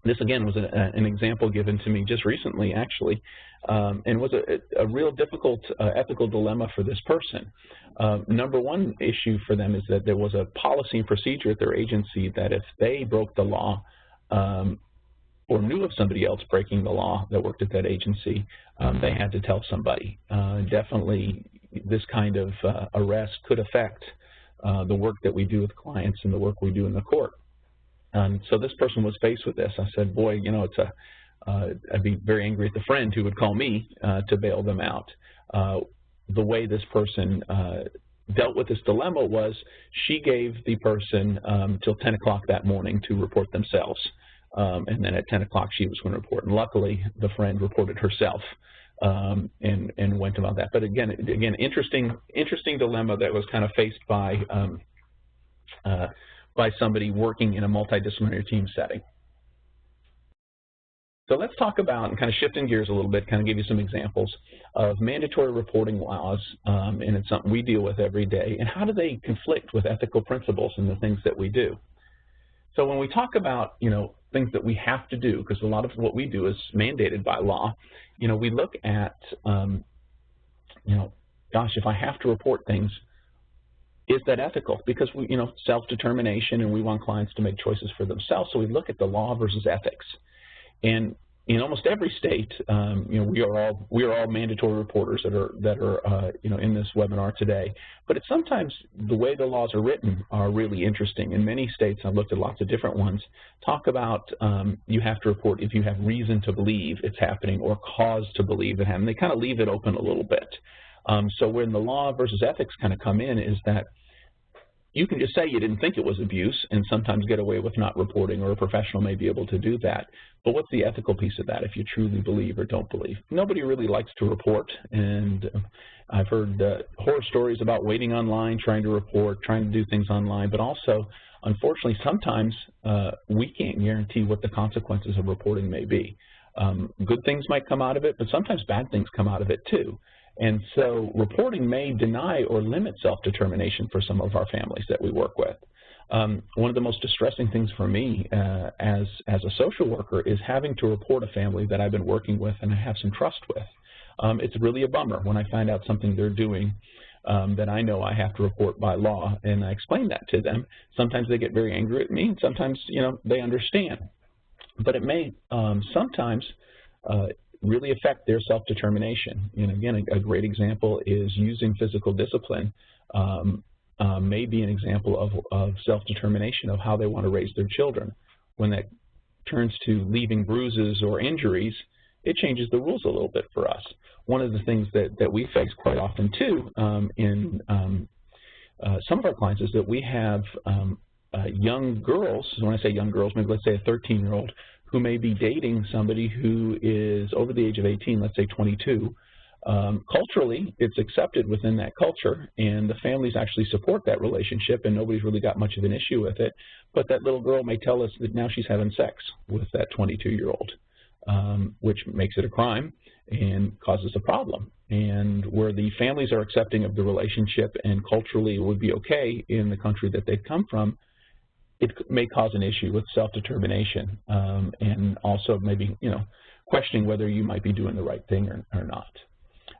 S2: This, again, was an example given to me just recently, actually, and was a real difficult ethical dilemma for this person. Number one issue for them is that there was a policy and procedure at their agency that if they broke the law or knew of somebody else breaking the law that worked at that agency, they had to tell somebody. Definitely, this kind of arrest could affect the work that we do with clients and the work we do in the court. So this person was faced with this. I said, boy, I'd be very angry at the friend who would call me to bail them out. The way this person dealt with this dilemma was she gave the person till 10 o'clock that morning to report themselves. And then at 10 o'clock she was going to report. And luckily, the friend reported herself and went about that. But again, interesting dilemma that was kind of faced by somebody working in a multidisciplinary team setting. So let's talk about, and kind of shifting gears a little bit, kind of give you some examples of mandatory reporting laws, and it's something we deal with every day, and how do they conflict with ethical principles and the things that we do. So when we talk about, things that we have to do, because a lot of what we do is mandated by law, we look at, gosh, if I have to report things, is that ethical? Because we, self-determination, and we want clients to make choices for themselves, so we look at the law versus ethics. And in almost every state, we are all mandatory reporters that are in this webinar today. But it's sometimes the way the laws are written are really interesting. In many states, I've looked at lots of different ones, talk about you have to report if you have reason to believe it's happening or cause to believe it happened. They kind of leave it open a little bit. So when the law versus ethics kind of come in is that you can just say you didn't think it was abuse and sometimes get away with not reporting, or a professional may be able to do that. But what's the ethical piece of that if you truly believe or don't believe? Nobody really likes to report, and I've heard horror stories about waiting online, trying to report, trying to do things online, but also, unfortunately, sometimes we can't guarantee what the consequences of reporting may be. Good things might come out of it, but sometimes bad things come out of it too. And so reporting may deny or limit self-determination for some of our families that we work with. One of the most distressing things for me as a social worker is having to report a family that I've been working with and I have some trust with. It's really a bummer when I find out something they're doing that I know I have to report by law, and I explain that to them. Sometimes they get very angry at me, and sometimes they understand. But it may sometimes really affect their self-determination. And again, a great example is using physical discipline may be an example of self-determination of how they want to raise their children. When that turns to leaving bruises or injuries, it changes the rules a little bit for us. One of the things that we face quite often too in some of our clients is that we have young girls. When I say young girls, maybe let's say a 13-year-old who may be dating somebody who is over the age of 18, let's say 22. Culturally, it's accepted within that culture, and the families actually support that relationship, and nobody's really got much of an issue with it. But that little girl may tell us that now she's having sex with that 22-year-old, which makes it a crime and causes a problem. And where the families are accepting of the relationship and culturally it would be okay in the country that they've come from, it may cause an issue with self-determination and also maybe, questioning whether you might be doing the right thing or not.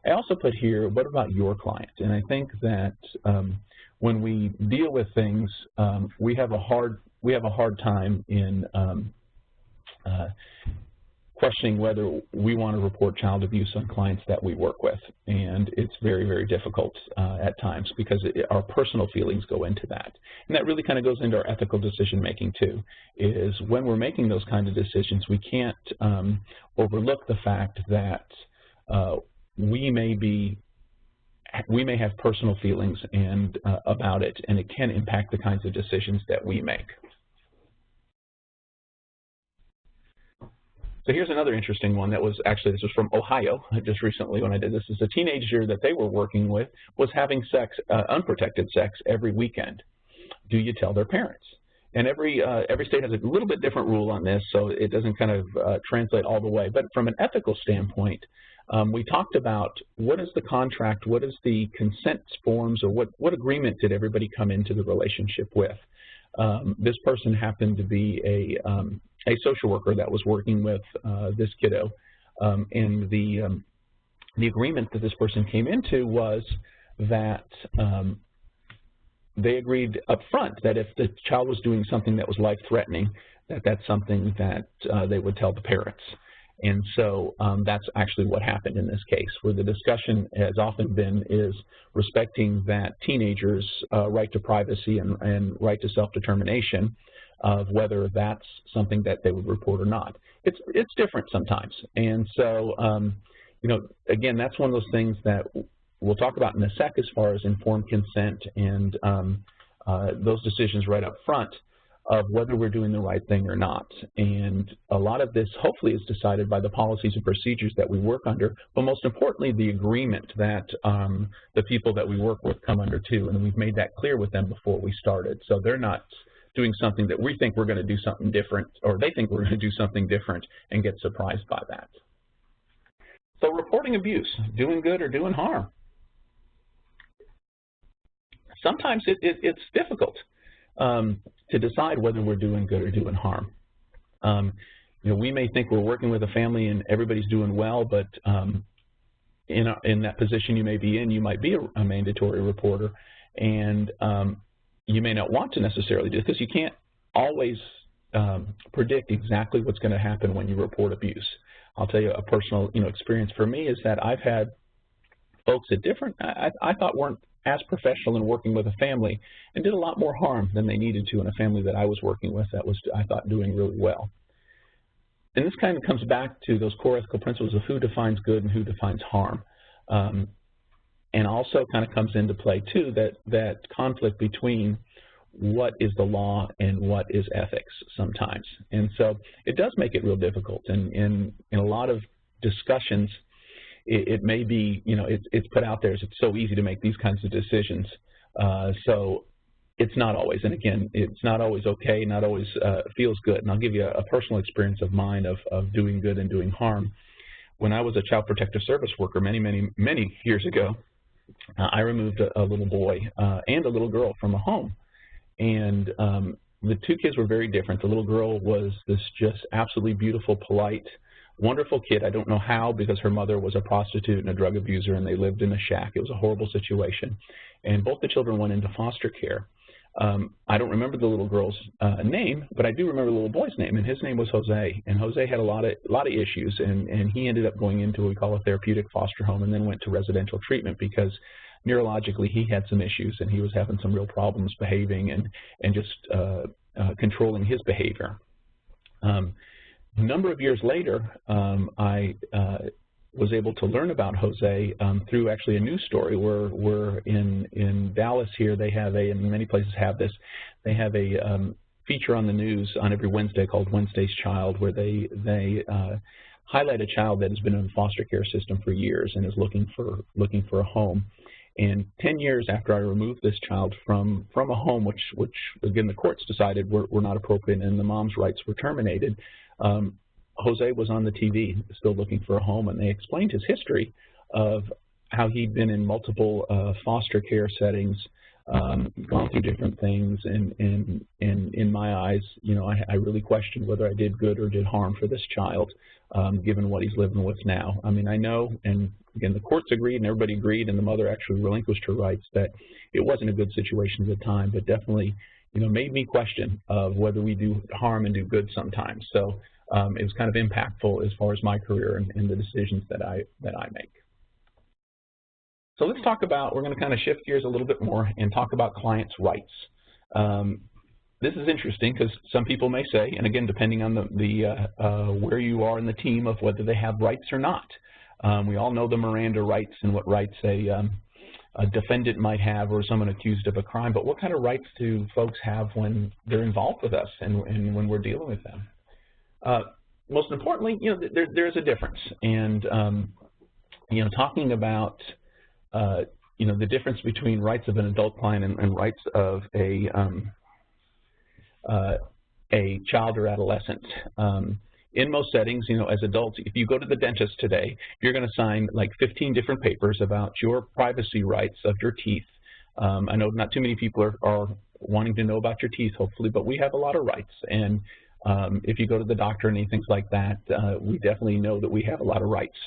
S2: I also put here, what about your client? And I think that when we deal with things, we have a hard time in questioning whether we want to report child abuse on clients that we work with. And it's very, very difficult at times because our personal feelings go into that. And that really kind of goes into our ethical decision making too, is when we're making those kind of decisions, we can't overlook the fact that we may have personal feelings and about it, and it can impact the kinds of decisions that we make. So here's another interesting one that was actually, this was from Ohio just recently when I did this. Is a teenager that they were working with was having sex, unprotected sex, every weekend. Do you tell their parents? And every state has a little bit different rule on this, so it doesn't kind of translate all the way. But from an ethical standpoint, we talked about what is the contract, what is the consent forms, or what agreement did everybody come into the relationship with? This person happened to be a social worker that was working with this kiddo, and the agreement that this person came into was that they agreed up front that if the child was doing something that was life-threatening, that's something that they would tell the parents. And so that's actually what happened in this case, where the discussion has often been is respecting that teenager's right to privacy and right to self-determination of whether that's something that they would report or not. It's different sometimes. And so, again, that's one of those things that we'll talk about in a sec as far as informed consent and those decisions right up front of whether we're doing the right thing or not. And a lot of this hopefully is decided by the policies and procedures that we work under, but most importantly, the agreement that the people that we work with come under too. And we've made that clear with them before we started. So they're not doing something that we think we're going to do something different, or they think we're going to do something different and get surprised by that. So reporting abuse, doing good or doing harm. Sometimes it's difficult to decide whether we're doing good or doing harm. We may think we're working with a family and everybody's doing well, but in that position you may be in, you might be a mandatory reporter, and you may not want to necessarily do it because you can't always predict exactly what's going to happen when you report abuse. I'll tell you a personal experience for me is that I've had folks at different, I thought weren't as professional in working with a family and did a lot more harm than they needed to in a family that I was working with that was, I thought, doing really well. And this kind of comes back to those core ethical principles of who defines good and who defines harm. And also kind of comes into play, too, that conflict between what is the law and what is ethics sometimes. And so it does make it real difficult. And in a lot of discussions, it may be, it's put out there as it's so easy to make these kinds of decisions. So it's not always. And again, it's not always okay, not always feels good. And I'll give you a personal experience of mine of doing good and doing harm. When I was a child protective service worker many years ago, I removed a little boy and a little girl from a home. And the two kids were very different. The little girl was this just absolutely beautiful, polite, wonderful kid. I don't know how, because her mother was a prostitute and a drug abuser, and they lived in a shack. It was a horrible situation. And both the children went into foster care. I don't remember the little girl's name, but I do remember the little boy's name, and his name was Jose. And Jose had a lot of issues, and he ended up going into what we call a therapeutic foster home, and then went to residential treatment because neurologically he had some issues, and he was having some real problems behaving and just controlling his behavior. A number of years later, I was able to learn about Jose through actually a news story. We're in Dallas here. They have and many places have this, they have a feature on the news on every Wednesday called Wednesday's Child, where they highlight a child that has been in the foster care system for years and is looking for a home. And 10 years after I removed this child from a home, which again the courts decided were not appropriate and the mom's rights were terminated, Jose was on the TV still looking for a home, and they explained his history of how he'd been in multiple foster care settings, gone through different things, and in my eyes, I really questioned whether I did good or did harm for this child, given what he's living with now. I mean, I know, and again, the courts agreed and everybody agreed, and the mother actually relinquished her rights, that it wasn't a good situation at the time, but definitely, made me question of whether we do harm and do good sometimes. So it was kind of impactful as far as my career and the decisions that I make. So let's talk about, we're going to kind of shift gears a little bit more and talk about clients' rights. This is interesting because some people may say, and again, depending on where you are in the team, of whether they have rights or not. We all know the Miranda rights and what rights a defendant might have, or someone accused of a crime, but what kind of rights do folks have when they're involved with us and when we're dealing with them? Most importantly, there's a difference, and talking about the difference between rights of an adult client and rights of a child or adolescent. In most settings, as adults, if you go to the dentist today, you're going to sign like 15 different papers about your privacy rights of your teeth. I know not too many people are wanting to know about your teeth, hopefully, but we have a lot of rights. And if you go to the doctor and things like that, we definitely know that we have a lot of rights.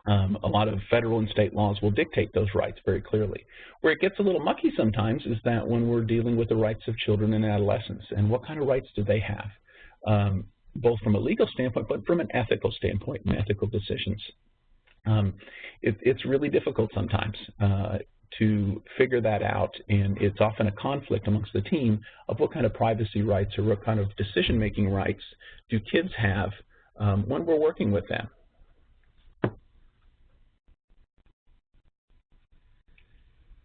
S2: A lot of federal and state laws will dictate those rights very clearly. Where it gets a little mucky sometimes is that when we're dealing with the rights of children and adolescents, and what kind of rights do they have, both from a legal standpoint, but from an ethical standpoint and ethical decisions. It's really difficult sometimes to figure that out, and it's often a conflict amongst the team of what kind of privacy rights or what kind of decision-making rights do kids have when we're working with them.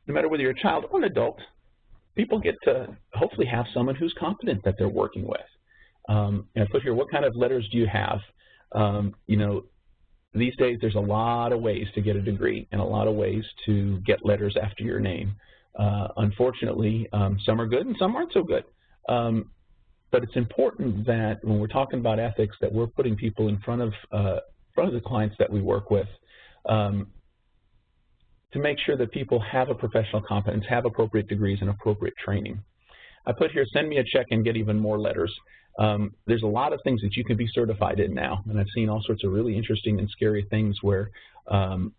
S2: No matter whether you're a child or an adult, people get to hopefully have someone who's competent that they're working with. And I put here, what kind of letters do you have? These days there's a lot of ways to get a degree and a lot of ways to get letters after your name. Unfortunately, some are good and some aren't so good. But it's important that when we're talking about ethics, that we're putting people in front of the clients that we work with, to make sure that people have a professional competence, have appropriate degrees and appropriate training. I put here, send me a check and get even more letters. There's a lot of things that you can be certified in now, and I've seen all sorts of really interesting and scary things where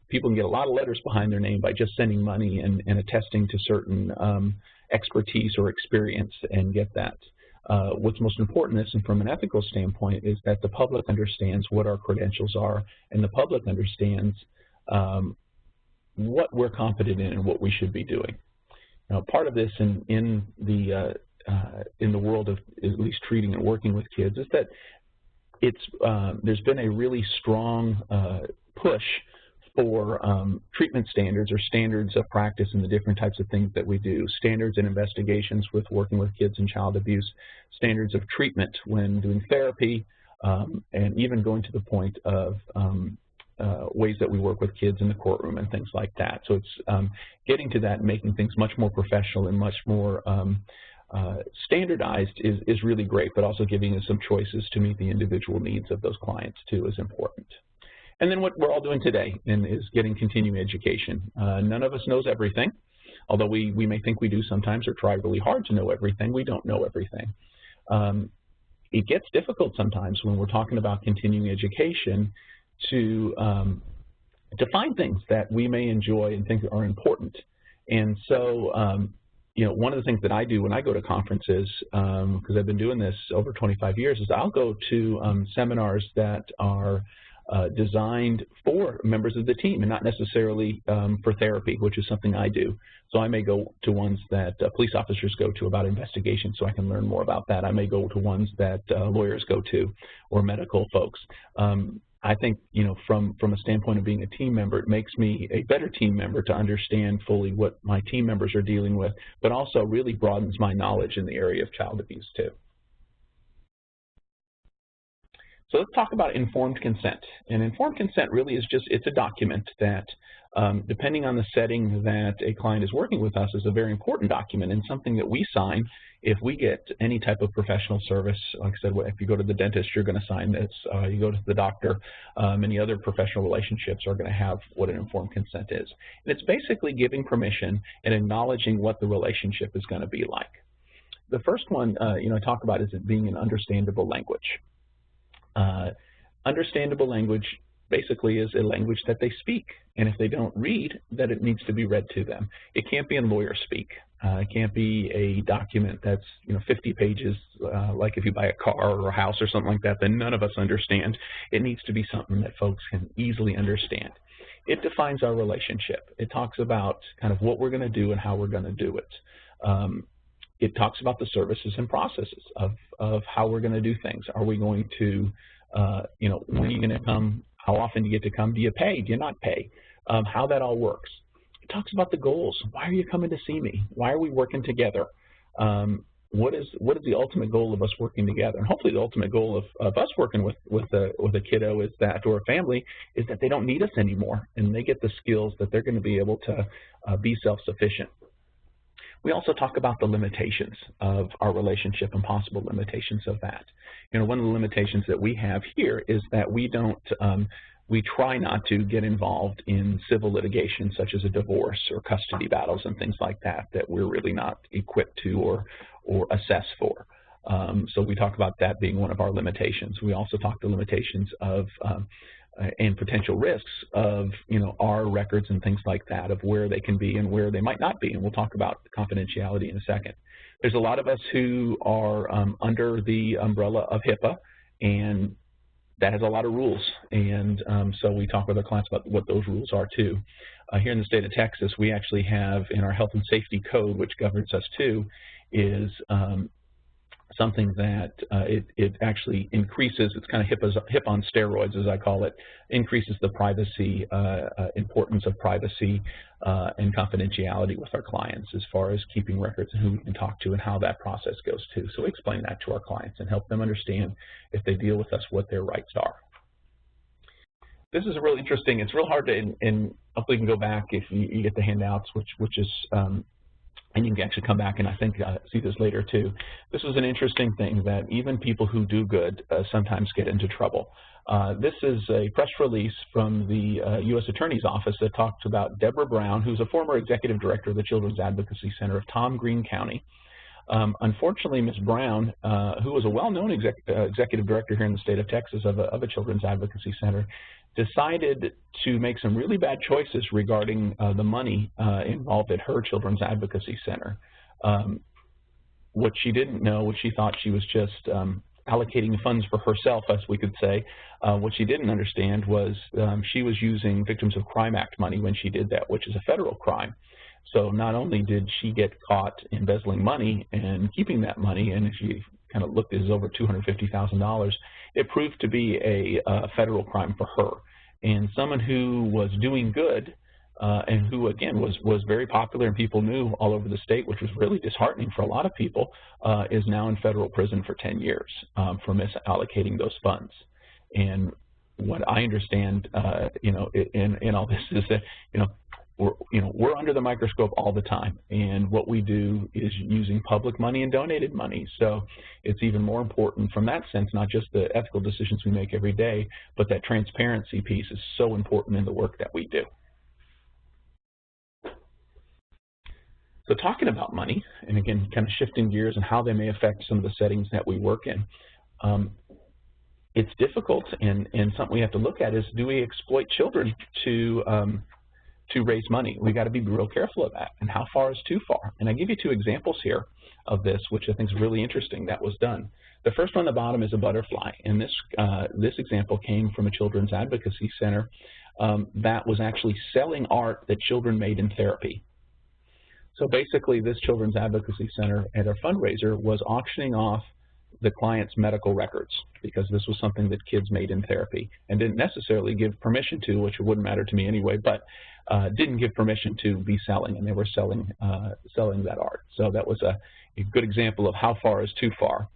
S2: people can get a lot of letters behind their name by just sending money and attesting to certain expertise or experience and get that. what's most important is, and from an ethical standpoint, is that the public understands what our credentials are, and the public understands what we're competent in and what we should be doing. Now, part of this in the world of at least treating and working with kids is that there's been a really strong push for treatment standards or standards of practice in the different types of things that we do, standards and investigations with working with kids and child abuse, standards of treatment when doing therapy, and even going to the point of ways that we work with kids in the courtroom and things like that. So it's getting to that and making things much more professional and much more standardized is really great, but also giving us some choices to meet the individual needs of those clients too is important. And then what we're all doing today is getting continuing education. None of us knows everything, although we may think we do sometimes or try really hard to know everything. We don't know everything. It gets difficult sometimes when we're talking about continuing education to find things that we may enjoy and think are important. And so, you know, one of the things that I do when I go to conferences, because I've been doing this over 25 years, is I'll go to seminars that are designed for members of the team and not necessarily for therapy, which is something I do. So I may go to ones that police officers go to about investigations so I can learn more about that. I may go to ones that lawyers go to or medical folks. I think, you know, from a standpoint of being a team member, it makes me a better team member to understand fully what my team members are dealing with, but also really broadens my knowledge in the area of child abuse too. So let's talk about informed consent. And informed consent really is just, it's a document that, depending on the setting that a client is working with us, is a very important document and something that we sign if we get any type of professional service. Like I said, if you go to the dentist, you're going to sign this. You go to the doctor, any other professional relationships are going to have what an informed consent is. And it's basically giving permission and acknowledging what the relationship is going to be like. The first one, you know, I talk about is it being an understandable language. Understandable language basically is a language that they speak, and if they don't read, that it needs to be read to them. It can't be in lawyer speak. It can't be a document that's, you know, 50 pages, like if you buy a car or a house or something like that none of us understand. It needs to be something that folks can easily understand. It defines our relationship. It talks about kind of what we're going to do and how we're going to do it. It talks about the services and processes of how we're going to do things. Are we going to, you know, when are you going to come? How often do you get to come? Do you pay? Do you not pay? How that all works. It talks about the goals. Why are you coming to see me? Why are we working together? What is the ultimate goal of us working together? And hopefully the ultimate goal of us working with a kiddo is that, or a family, is that they don't need us anymore and they get the skills that they're going to be able to be self-sufficient. We also talk about the limitations of our relationship and possible limitations of that. You know, one of the limitations that we have here is that we don't, we try not to get involved in civil litigation such as a divorce or custody battles and things like that we're really not equipped to or assess for. So we talk about that being one of our limitations. We also talk the limitations of and potential risks of, you know, our records and things like that, of where they can be and where they might not be. And we'll talk about confidentiality in a second. There's a lot of us who are under the umbrella of HIPAA, and that has a lot of rules. And so we talk with our clients about what those rules are too. Here in the state of Texas, we actually have in our health and safety code, which governs us too, is something that it actually increases, it's kind of HIPAA on steroids, as I call it, increases the privacy, importance of privacy and confidentiality with our clients as far as keeping records and who we can talk to and how that process goes too. So we explain that to our clients and help them understand, if they deal with us, what their rights are. This is really interesting. It's real hard to, and hopefully you can go back if you get the handouts, which is, and you can actually come back and I think see this later too. This was an interesting thing that even people who do good sometimes get into trouble. This is a press release from the U.S. Attorney's Office that talked about Deborah Brown, who's a former executive director of the Children's Advocacy Center of Tom Green County. Unfortunately, Ms. Brown, who was a well-known executive director here in the state of Texas of a Children's Advocacy Center, decided to make some really bad choices regarding the money involved at her Children's Advocacy Center. what she didn't know, what she thought she was just allocating funds for herself, as we could say, what she didn't understand was she was using Victims of Crime Act money when she did that, which is a federal crime. So not only did she get caught embezzling money and keeping that money, and if you kind of looked, it was over $250,000, it proved to be a federal crime for her. And someone who was doing good and who, again, was very popular and people knew all over the state, which was really disheartening for a lot of people, is now in federal prison for 10 years for misallocating those funds. And what I understand, in all this is that, we're under the microscope all the time, and what we do is using public money and donated money. So it's even more important from that sense, not just the ethical decisions we make every day, but that transparency piece is so important in the work that we do. So talking about money, and again, kind of shifting gears and how they may affect some of the settings that we work in, it's difficult, and something we have to look at is, do we exploit children to raise money? We got to be real careful of that, and how far is too far. And I give you two examples here of this, which I think is really interesting that was done. The first one on the bottom is a butterfly, and this example came from a children's advocacy center that was actually selling art that children made in therapy. So basically, this children's advocacy center at our fundraiser was auctioning off the client's medical records, because this was something that kids made in therapy and didn't necessarily give permission to, which wouldn't matter to me anyway, but didn't give permission to be selling, and they were selling that art. So that was a good example of how far is too far.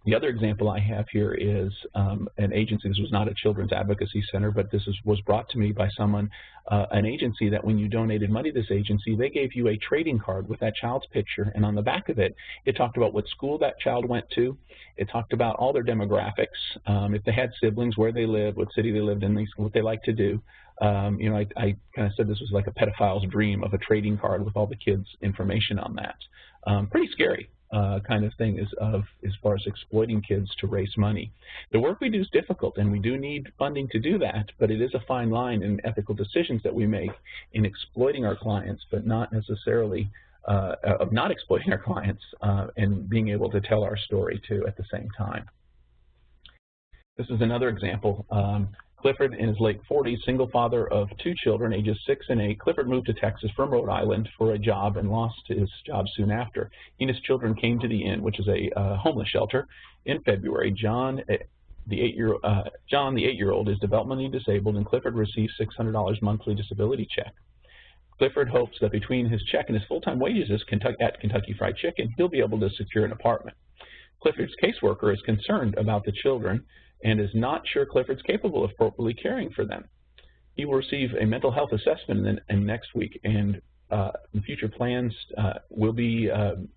S2: The other example I have here is an agency. This was not a children's advocacy center, but this was brought to me by someone, an agency that when you donated money to this agency, they gave you a trading card with that child's picture, and on the back of it, it talked about what school that child went to. It talked about all their demographics, if they had siblings, where they lived, what city they lived in, what they like to do. I kind of said this was like a pedophile's dream of a trading card with all the kids' information on that. Pretty scary. Kind of thing as far as exploiting kids to raise money. The work we do is difficult, and we do need funding to do that, but it is a fine line in ethical decisions that we make in exploiting our clients, but not necessarily of not exploiting our clients and being able to tell our story too at the same time. This is another example. Clifford, in his late 40s, single father of 2 children, ages 6 and 8. Clifford moved to Texas from Rhode Island for a job and lost his job soon after. He and his children came to the Inn, which is a homeless shelter, in February. John, the 8-year-old, is developmentally disabled, and Clifford receives $600 monthly disability check. Clifford hopes that between his check and his full-time wages at Kentucky Fried Chicken, he'll be able to secure an apartment. Clifford's caseworker is concerned about the children and is not sure Clifford's capable of appropriately caring for them. He will receive a mental health assessment next week, and future plans will be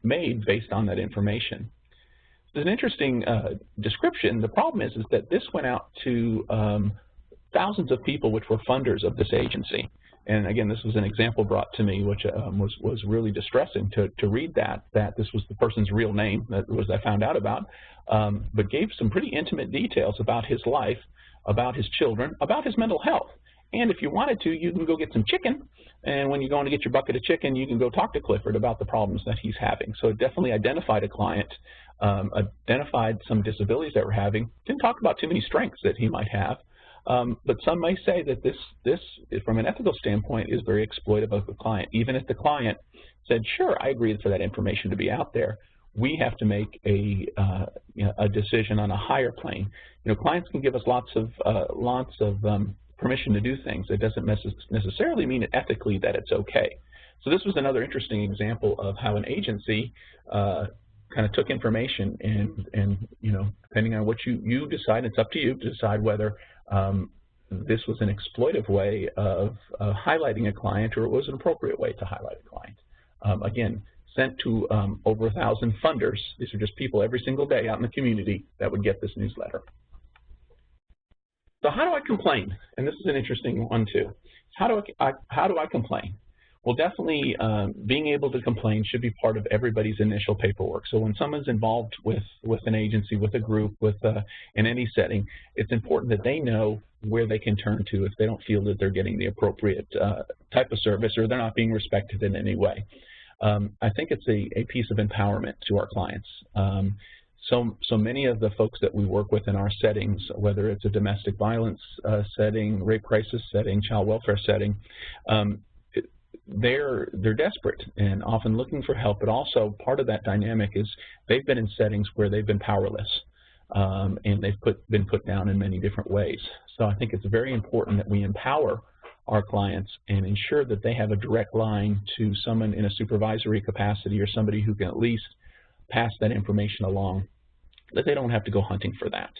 S2: made based on that information. There's an interesting description. The problem is that this went out to thousands of people which were funders of this agency. And again, this was an example brought to me, which was really distressing to read that this was the person's real name that I found out about, but gave some pretty intimate details about his life, about his children, about his mental health. And if you wanted to, you can go get some chicken, and when you're going to get your bucket of chicken, you can go talk to Clifford about the problems that he's having. So it definitely identified a client, identified some disabilities that we're having, didn't talk about too many strengths that he might have. But some may say that this, from an ethical standpoint, is very exploitive of the client. Even if the client said, sure, I agree for that information to be out there, we have to make a decision on a higher plane. Clients can give us lots of permission to do things. It doesn't necessarily mean ethically that it's okay. So this was another interesting example of how an agency kind of took information and depending on what you decide, it's up to you to decide whether this was an exploitive way of highlighting a client, or it was an appropriate way to highlight a client. Again, sent to over 1,000 funders. These are just people every single day out in the community that would get this newsletter. So how do I complain? And this is an interesting one too. How do I complain? Well, definitely being able to complain should be part of everybody's initial paperwork. So when someone's involved with an agency, with a group, in any setting, it's important that they know where they can turn to if they don't feel that they're getting the appropriate type of service or they're not being respected in any way. I think it's a piece of empowerment to our clients. So many of the folks that we work with in our settings, whether it's a domestic violence setting, rape crisis setting, child welfare setting, they're desperate and often looking for help, but also part of that dynamic is they've been in settings where they've been powerless, and they've been put down in many different ways. So I think it's very important that we empower our clients and ensure that they have a direct line to someone in a supervisory capacity or somebody who can at least pass that information along, that they don't have to go hunting for that.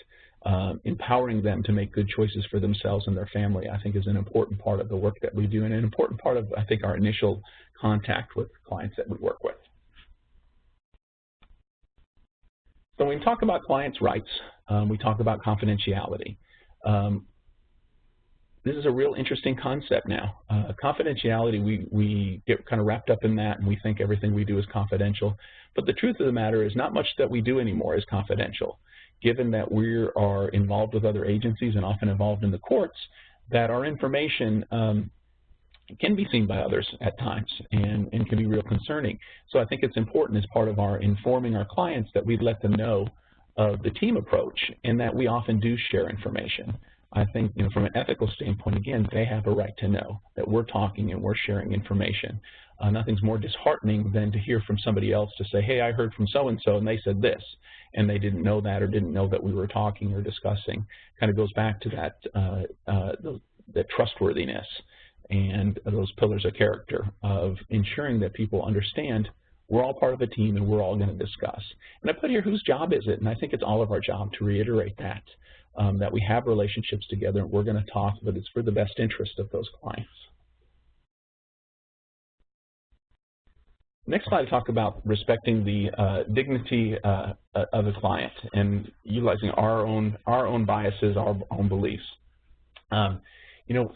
S2: Empowering them to make good choices for themselves and their family, I think, is an important part of the work that we do and an important part of, I think, our initial contact with clients that we work with. So when we talk about clients' rights, we talk about confidentiality. This is a real interesting concept now. Confidentiality, we get kind of wrapped up in that and we think everything we do is confidential. But the truth of the matter is not much that we do anymore is confidential, given that we are involved with other agencies and often involved in the courts, that our information can be seen by others at times and can be real concerning. So I think it's important as part of our informing our clients that we let them know of the team approach and that we often do share information. I think, from an ethical standpoint, again, they have a right to know that we're talking and we're sharing information. Nothing's more disheartening than to hear from somebody else to say, hey, I heard from so-and-so and they said this, and they didn't know that or didn't know that we were talking or discussing. Kind of goes back to that trustworthiness and those pillars of character of ensuring that people understand we're all part of a team and we're all going to discuss. And I put here, whose job is it? And I think it's all of our job to reiterate that. That we have relationships together and we're going to talk, but it's for the best interest of those clients. Next slide, I talk about respecting the dignity of the client and utilizing our own biases, our own beliefs.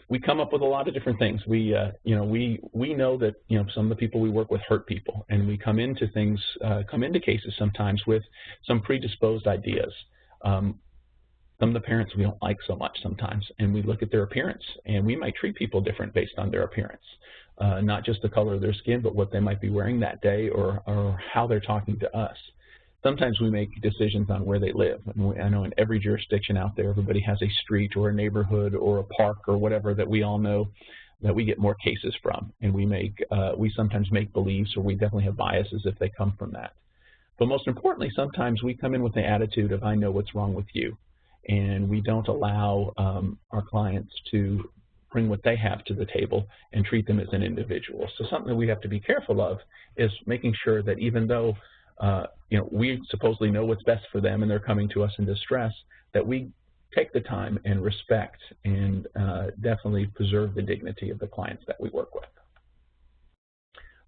S2: We come up with a lot of different things. We know that some of the people we work with hurt people, and we come into cases sometimes with some predisposed ideas. Some of the parents we don't like so much sometimes, and we look at their appearance, and we might treat people different based on their appearance, not just the color of their skin, but what they might be wearing that day or how they're talking to us. Sometimes we make decisions on where they live. And I know in every jurisdiction out there, everybody has a street or a neighborhood or a park or whatever that we all know that we get more cases from, and we sometimes make beliefs, or we definitely have biases if they come from that. But most importantly, sometimes we come in with the attitude of, I know what's wrong with you. And we don't allow our clients to bring what they have to the table and treat them as an individual. So something that we have to be careful of is making sure that even though we supposedly know what's best for them and they're coming to us in distress, that we take the time and respect and definitely preserve the dignity of the clients that we work with.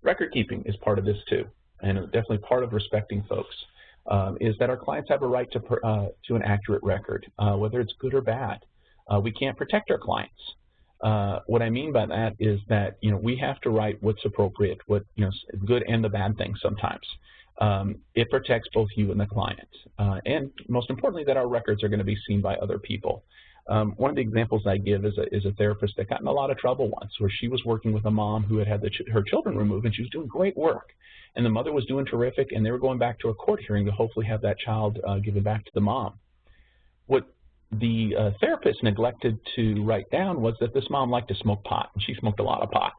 S2: Record keeping is part of this too, and definitely part of respecting folks. Is that our clients have a right to an accurate record, whether it's good or bad. We can't protect our clients. What I mean by that is that we have to write what's appropriate, what good and the bad things sometimes. It protects both you and the client, and most importantly, that our records are going to be seen by other people. One of the examples I give is a therapist that got in a lot of trouble once, where she was working with a mom who had her children removed, and she was doing great work. And the mother was doing terrific, and they were going back to a court hearing to hopefully have that child given back to the mom. What the therapist neglected to write down was that this mom liked to smoke pot, and she smoked a lot of pot,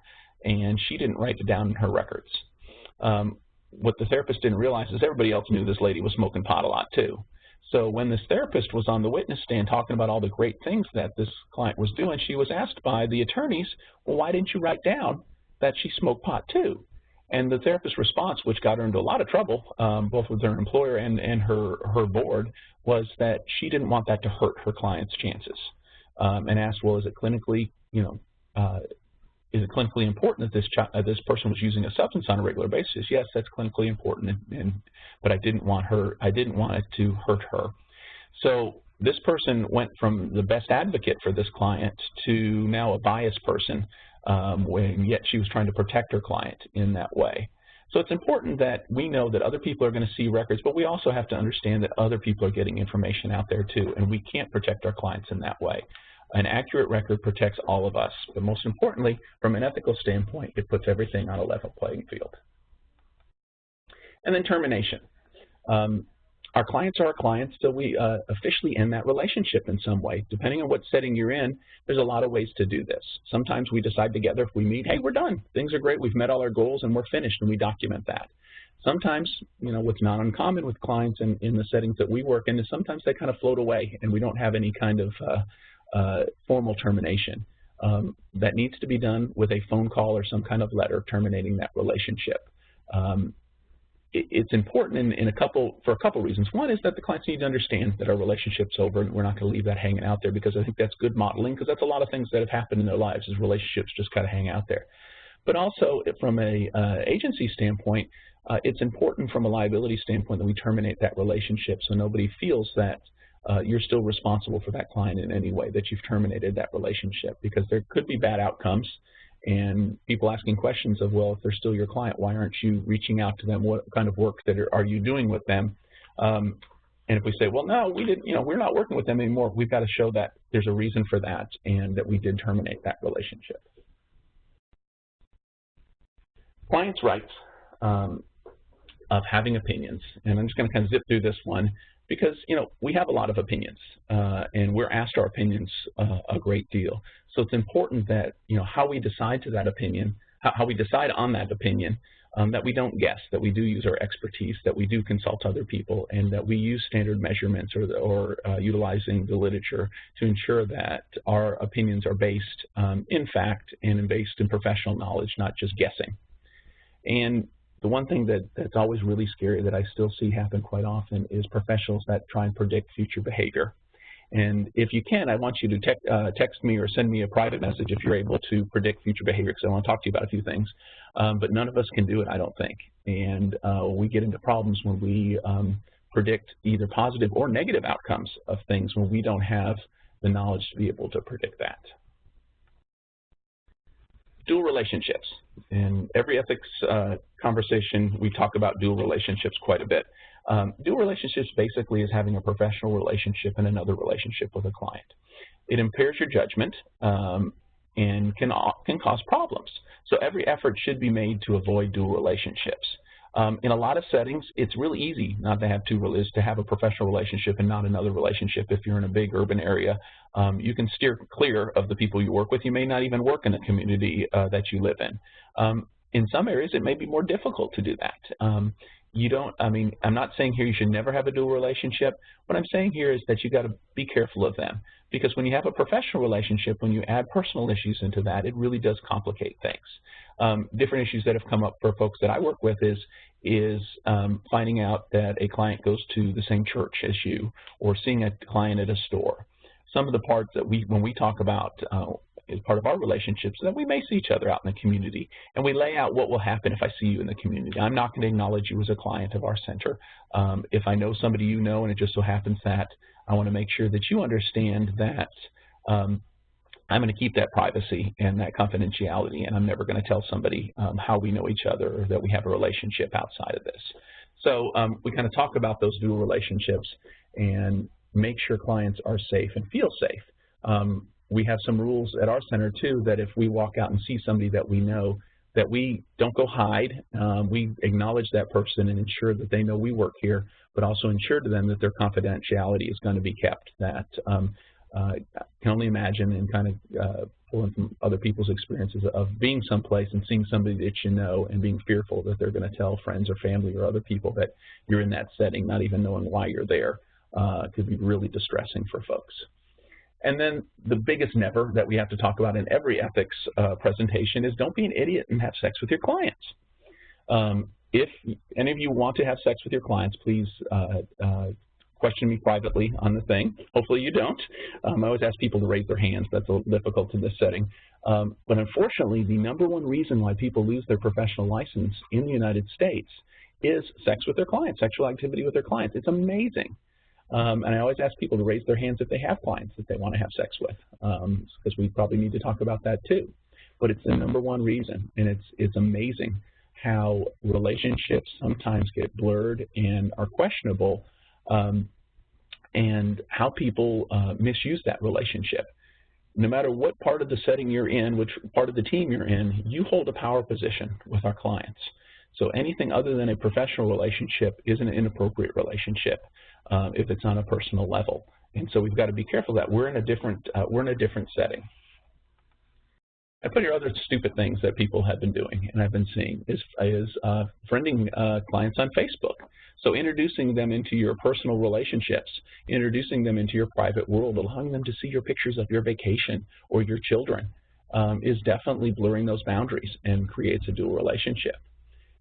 S2: and she didn't write it down in her records. What the therapist didn't realize is everybody else knew this lady was smoking pot a lot too. So when this therapist was on the witness stand talking about all the great things that this client was doing, she was asked by the attorneys, well, why didn't you write down that she smoked pot too? And the therapist's response, which got her into a lot of trouble, both with her employer and her board, was that she didn't want that to hurt her client's chances, and asked, well, is it clinically, important that this person was using a substance on a regular basis? Yes, that's clinically important, but I didn't want it to hurt her. So this person went from the best advocate for this client to now a biased person, when yet she was trying to protect her client in that way. So it's important that we know that other people are going to see records, but we also have to understand that other people are getting information out there too, and we can't protect our clients in that way. An accurate record protects all of us, but most importantly, from an ethical standpoint, it puts everything on a level playing field. And then termination. Our clients are our clients, so we officially end that relationship in some way. Depending on what setting you're in, there's a lot of ways to do this. Sometimes we decide together, if we meet, hey, we're done. Things are great. We've met all our goals, and we're finished, and we document that. Sometimes, what's not uncommon with clients in the settings that we work in is sometimes they kind of float away, and we don't have any kind of formal termination. That needs to be done with a phone call or some kind of letter terminating that relationship. It's important for a couple reasons. One is that the clients need to understand that our relationship's over and we're not going to leave that hanging out there, because I think that's good modeling, because that's a lot of things that have happened in their lives is relationships just kind of hang out there. But also from a agency standpoint, it's important from a liability standpoint that we terminate that relationship so nobody feels that you're still responsible for that client in any way, that you've terminated that relationship, because there could be bad outcomes. And people asking questions of, well, if they're still your client, why aren't you reaching out to them? What kind of work are you doing with them? And if we say, well, no, we didn't, we're not working with them anymore, we've got to show that there's a reason for that and that we did terminate that relationship. Clients' rights of having opinions, and I'm just going to kind of zip through this one because we have a lot of opinions and we're asked our opinions a great deal. So it's important that how we decide to that opinion, how we decide on that opinion, that we don't guess, that we do use our expertise, that we do consult other people, and that we use standard measurements or utilizing the literature to ensure that our opinions are based in fact and based in professional knowledge, not just guessing. And the one thing that's always really scary that I still see happen quite often is professionals that try and predict future behavior. And if you can, I want you to text me or send me a private message if you're able to predict future behavior, because I want to talk to you about a few things. But none of us can do it, I don't think. And we get into problems when we predict either positive or negative outcomes of things when we don't have the knowledge to be able to predict that. Dual relationships. In every ethics conversation, we talk about dual relationships quite a bit. Dual relationships basically is having a professional relationship and another relationship with a client. It impairs your judgment and can cause problems. So every effort should be made to avoid dual relationships. In a lot of settings, it's really easy not to have to have a professional relationship and not another relationship. If you're in a big urban area, you can steer clear of the people you work with. You may not even work in the community that you live in. In some areas, it may be more difficult to do that. I'm not saying here you should never have a dual relationship. What I'm saying here is that you got to be careful of them, because when you have a professional relationship, when you add personal issues into that, it really does complicate things. Different issues that have come up for folks that I work with is finding out that a client goes to the same church as you, or seeing a client at a store. Some of the parts that when we talk about as part of our relationships, that we may see each other out in the community, and we lay out what will happen if I see you in the community. I'm not going to acknowledge you as a client of our center. If I know somebody you know, and it just so happens that I want to make sure that you understand that I'm going to keep that privacy and that confidentiality, and I'm never going to tell somebody how we know each other or that we have a relationship outside of this. So we kind of talk about those dual relationships and make sure clients are safe and feel safe. We have some rules at our center too, that if we walk out and see somebody that we know, that we don't go hide. We acknowledge that person and ensure that they know we work here, but also ensure to them that their confidentiality is going to be kept. That I can only imagine, and kind of pulling from other people's experiences of being someplace and seeing somebody that you know and being fearful that they're going to tell friends or family or other people that you're in that setting, not even knowing why you're there. Could be really distressing for folks. And then the biggest never that we have to talk about in every ethics presentation is don't be an idiot and have sex with your clients. If any of you want to have sex with your clients, please question me privately on the thing. Hopefully you don't. I always ask people to raise their hands. That's a little difficult in this setting. But unfortunately, the #1 reason why people lose their professional license in the United States is sex with their clients, sexual activity with their clients. It's amazing. And I always ask people to raise their hands if they have clients that they want to have sex with, because we probably need to talk about that too. But it's the #1 reason, and it's amazing how relationships sometimes get blurred and are questionable, and how people misuse that relationship. No matter what part of the setting you're in, which part of the team you're in, you hold a power position with our clients. So anything other than a professional relationship is an inappropriate relationship if it's on a personal level. And so we've got to be careful that we're in a different setting. I put here other stupid things that people have been doing and I've been seeing is friending clients on Facebook. So introducing them into your personal relationships, introducing them into your private world, allowing them to see your pictures of your vacation or your children is definitely blurring those boundaries and creates a dual relationship.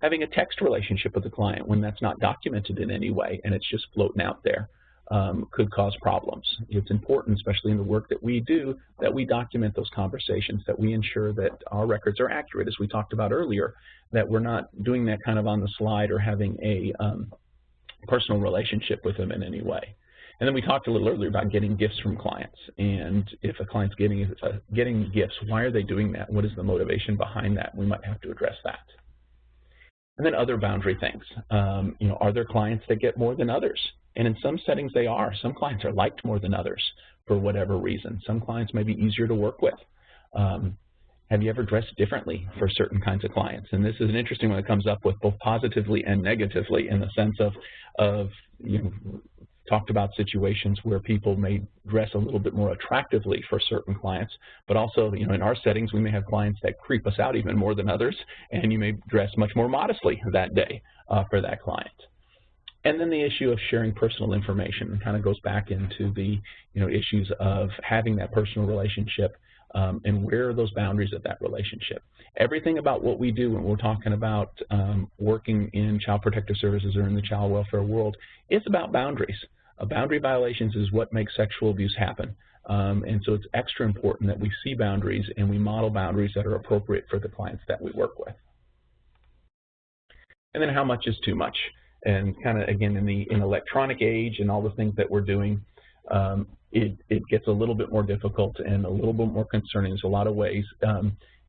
S2: Having a text relationship with the client when that's not documented in any way and it's just floating out there could cause problems. It's important, especially in the work that we do, that we document those conversations, that we ensure that our records are accurate, as we talked about earlier, that we're not doing that kind of on the slide or having a personal relationship with them in any way. And then we talked a little earlier about getting gifts from clients. And if a client's getting gifts, why are they doing that? What is the motivation behind that? We might have to address that. And then other boundary things. Are there clients that get more than others? And in some settings they are. Some clients are liked more than others for whatever reason. Some clients may be easier to work with. Have you ever dressed differently for certain kinds of clients? And this is an interesting one that comes up with both positively and negatively in the sense of talked about situations where people may dress a little bit more attractively for certain clients, but also, in our settings, we may have clients that creep us out even more than others, and you may dress much more modestly that day for that client. And then the issue of sharing personal information kind of goes back into the issues of having that personal relationship and where are those boundaries of that relationship. Everything about what we do when we're talking about working in child protective services or in the child welfare world is about boundaries. Boundary violations is what makes sexual abuse happen. And so it's extra important that we see boundaries and we model boundaries that are appropriate for the clients that we work with. And then how much is too much? And kind of, again, in the electronic age and all the things that we're doing, it gets a little bit more difficult and a little bit more concerning. There's a lot of ways.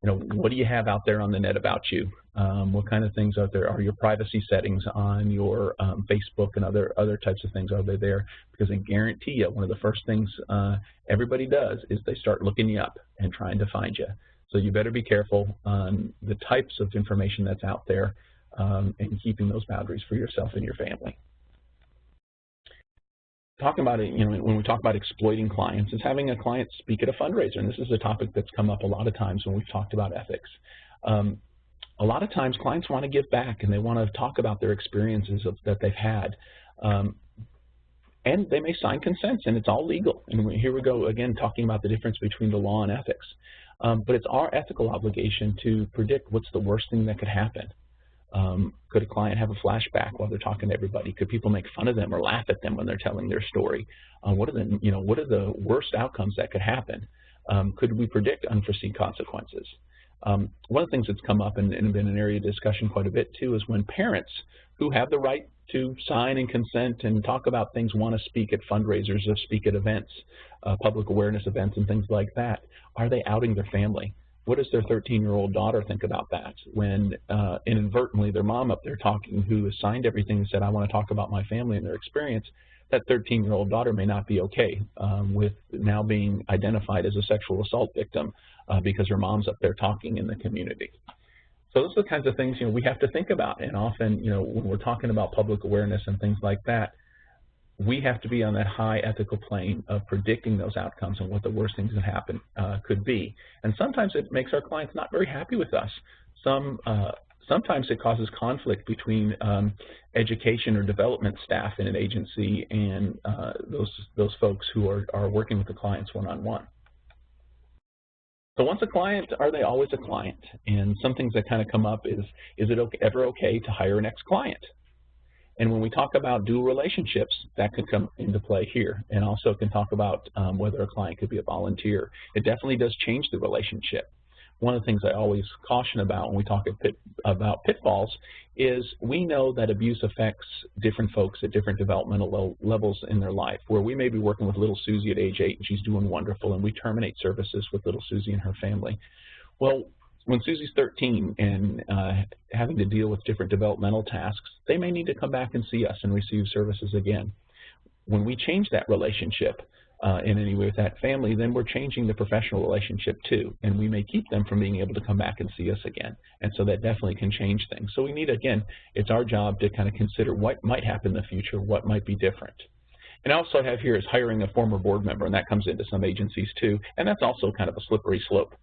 S2: What do you have out there on the net about you? What kind of things out there? Are your privacy settings on your Facebook and other types of things? Are they there? Because I guarantee you, one of the first things everybody does is they start looking you up and trying to find you. So you better be careful on the types of information that's out there and keeping those boundaries for yourself and your family. Talking about it, when we talk about exploiting clients, is having a client speak at a fundraiser, and this is a topic that's come up a lot of times when we've talked about ethics. A lot of times clients want to give back and they want to talk about their experiences that they've had. And they may sign consents and it's all legal. And here we go again talking about the difference between the law and ethics. But it's our ethical obligation to predict what's the worst thing that could happen. Could a client have a flashback while they're talking to everybody? Could people make fun of them or laugh at them when they're telling their story? What are the worst outcomes that could happen? Could we predict unforeseen consequences? One of the things that's come up and been an area of discussion quite a bit too is when parents who have the right to sign and consent and talk about things want to speak at fundraisers or speak at events, public awareness events and things like that, are they outing their family? What does their 13-year-old daughter think about that when inadvertently their mom up there talking who has signed everything and said, I want to talk about my family and their experience, that 13-year-old daughter may not be okay with now being identified as a sexual assault victim because her mom's up there talking in the community. So those are the kinds of things we have to think about. And often when we're talking about public awareness and things like that, we have to be on that high ethical plane of predicting those outcomes and what the worst things that happen could be. And sometimes it makes our clients not very happy with us. Sometimes it causes conflict between education or development staff in an agency and those folks who are working with the clients one-on-one. So once a client, are they always a client? And some things that kind of come up is it ever okay to hire an ex-client? And when we talk about dual relationships, that could come into play here, and also can talk about whether a client could be a volunteer. It definitely does change the relationship. One of the things I always caution about when we talk about pitfalls is we know that abuse affects different folks at different developmental levels in their life, where we may be working with little Susie at age 8 and she's doing wonderful, and we terminate services with little Susie and her family. Well, when Susie's 13 and having to deal with different developmental tasks, they may need to come back and see us and receive services again. When we change that relationship, in any way with that family, then we're changing the professional relationship too, and we may keep them from being able to come back and see us again. And so that definitely can change things. So we need, again, it's our job to kind of consider what might happen in the future, what might be different. And I also have here is hiring a former board member, and that comes into some agencies too, and that's also kind of a slippery slope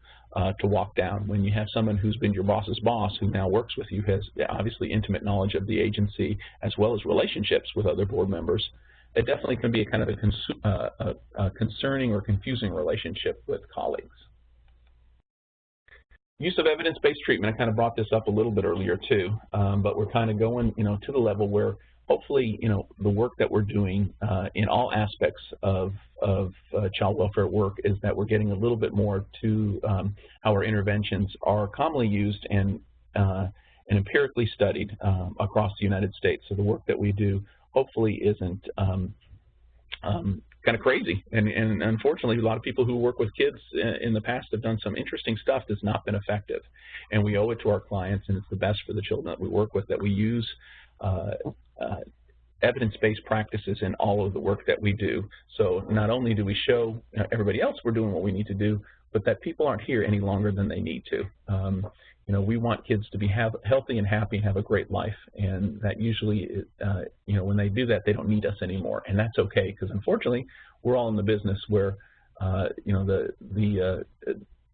S2: to walk down. When you have someone who's been your boss's boss who now works with you, has obviously intimate knowledge of the agency as well as relationships with other board members, it definitely can be a kind of a concerning or confusing relationship with colleagues. Use of evidence-based treatment, I kind of brought this up a little bit earlier too, but we're kind of going, to the level where hopefully, the work that we're doing in all aspects of child welfare work is that we're getting a little bit more to how our interventions are commonly used and empirically studied across the United States. So the work that we do hopefully isn't kind of crazy. And unfortunately, a lot of people who work with kids in the past have done some interesting stuff that's not been effective. And we owe it to our clients, and it's the best for the children that we work with, that we use evidence-based practices in all of the work that we do. So not only do we show everybody else we're doing what we need to do, but that people aren't here any longer than they need to. We want kids to be healthy and happy and have a great life, and that usually, when they do that, they don't need us anymore, and that's okay, because unfortunately, we're all in the business where,